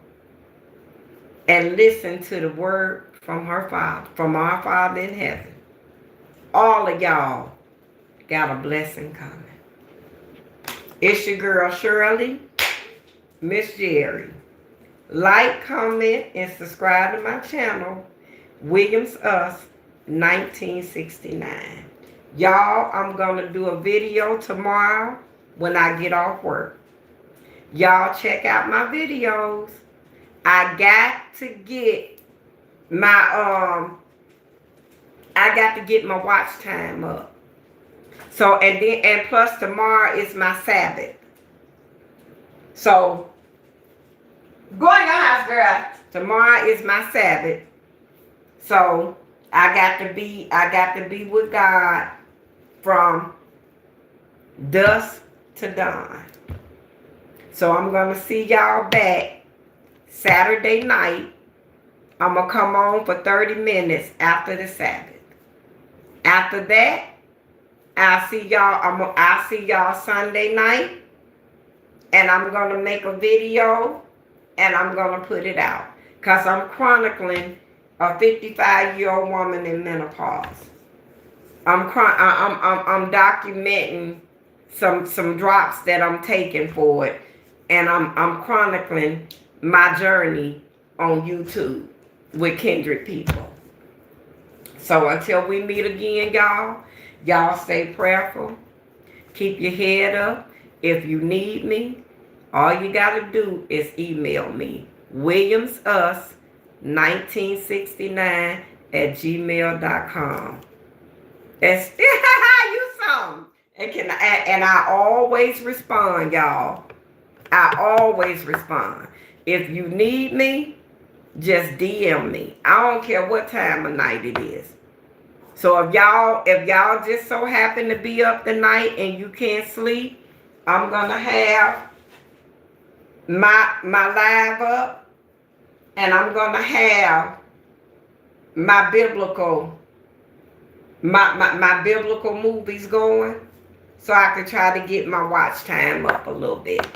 and listened to the word from her Father, from our Father in heaven. All of y'all got a blessing coming. It's your girl Shirley, Miss Gerry. Like, comment, and subscribe to my channel, Williams Us 1969. Y'all, I'm going to do a video tomorrow when I get off work. Y'all check out my videos. I got to get my watch time up. So, and plus tomorrow is my Sabbath. So, go in your house, girl. Tomorrow is my Sabbath. So, I got to be with God from dusk to dawn. So, I'm going to see y'all back Saturday night. I'm going to come on for 30 minutes after the Sabbath. After that, I'll see y'all Sunday night. And I'm going to make a video. And I'm going to put it out. Because I'm chronicling a 55-year-old woman in menopause. I'm documenting some drops that I'm taking for it. And I'm chronicling my journey on YouTube with kindred people. So until we meet again, y'all stay prayerful. Keep your head up. If you need me, all you got to do is email me. WilliamsUs1969@gmail.com. And still, you some. And I always respond, y'all. I always respond. If you need me, just DM me. I don't care what time of night it is. So if y'all just so happen to be up tonight and you can't sleep, I'm gonna have my live up, and I'm gonna have my biblical my biblical movies going, so I can try to get my watch time up a little bit.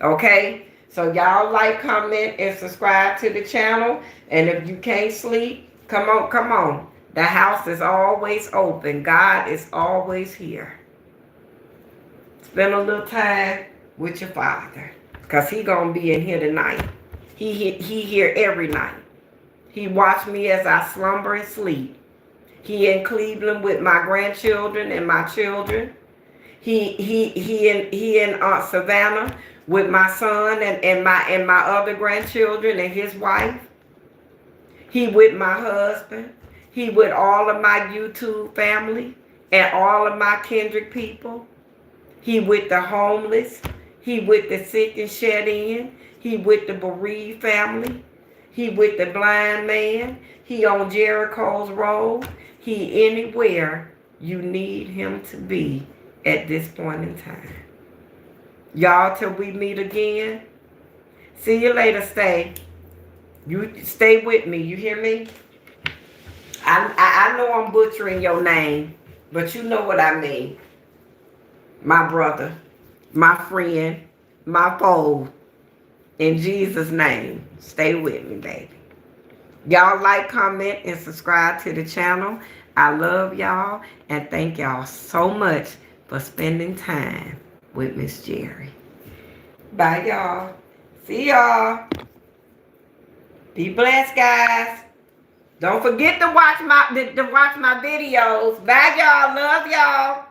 Okay? So y'all like, comment, and subscribe to the channel. And if you can't sleep, come on, come on. The house is always open. God is always here. Spend a little time with your Father, because He gonna be in here tonight. He here every night. He watch me as I slumber and sleep. He in Cleveland with my grandchildren and my children. He in Savannah with my son and my other grandchildren and his wife. He with my husband. He with all of my YouTube family and all of my kindred people. He with the homeless. He with the sick and shed in. He with the bereaved family. He with the blind man. He on Jericho's road. He anywhere you need him to be at this point in time. Y'all, till we meet again. See you later. You stay with me. You hear me? I know I'm butchering your name, but you know what I mean. My brother, my friend, my foe. In Jesus' name, stay with me, baby. Y'all like, comment, and subscribe to the channel. I love y'all, and thank y'all so much for spending time with Miss Gerry. Bye, y'all. See y'all. Be blessed, guys. Don't forget to watch my videos. Bye, y'all. Love y'all.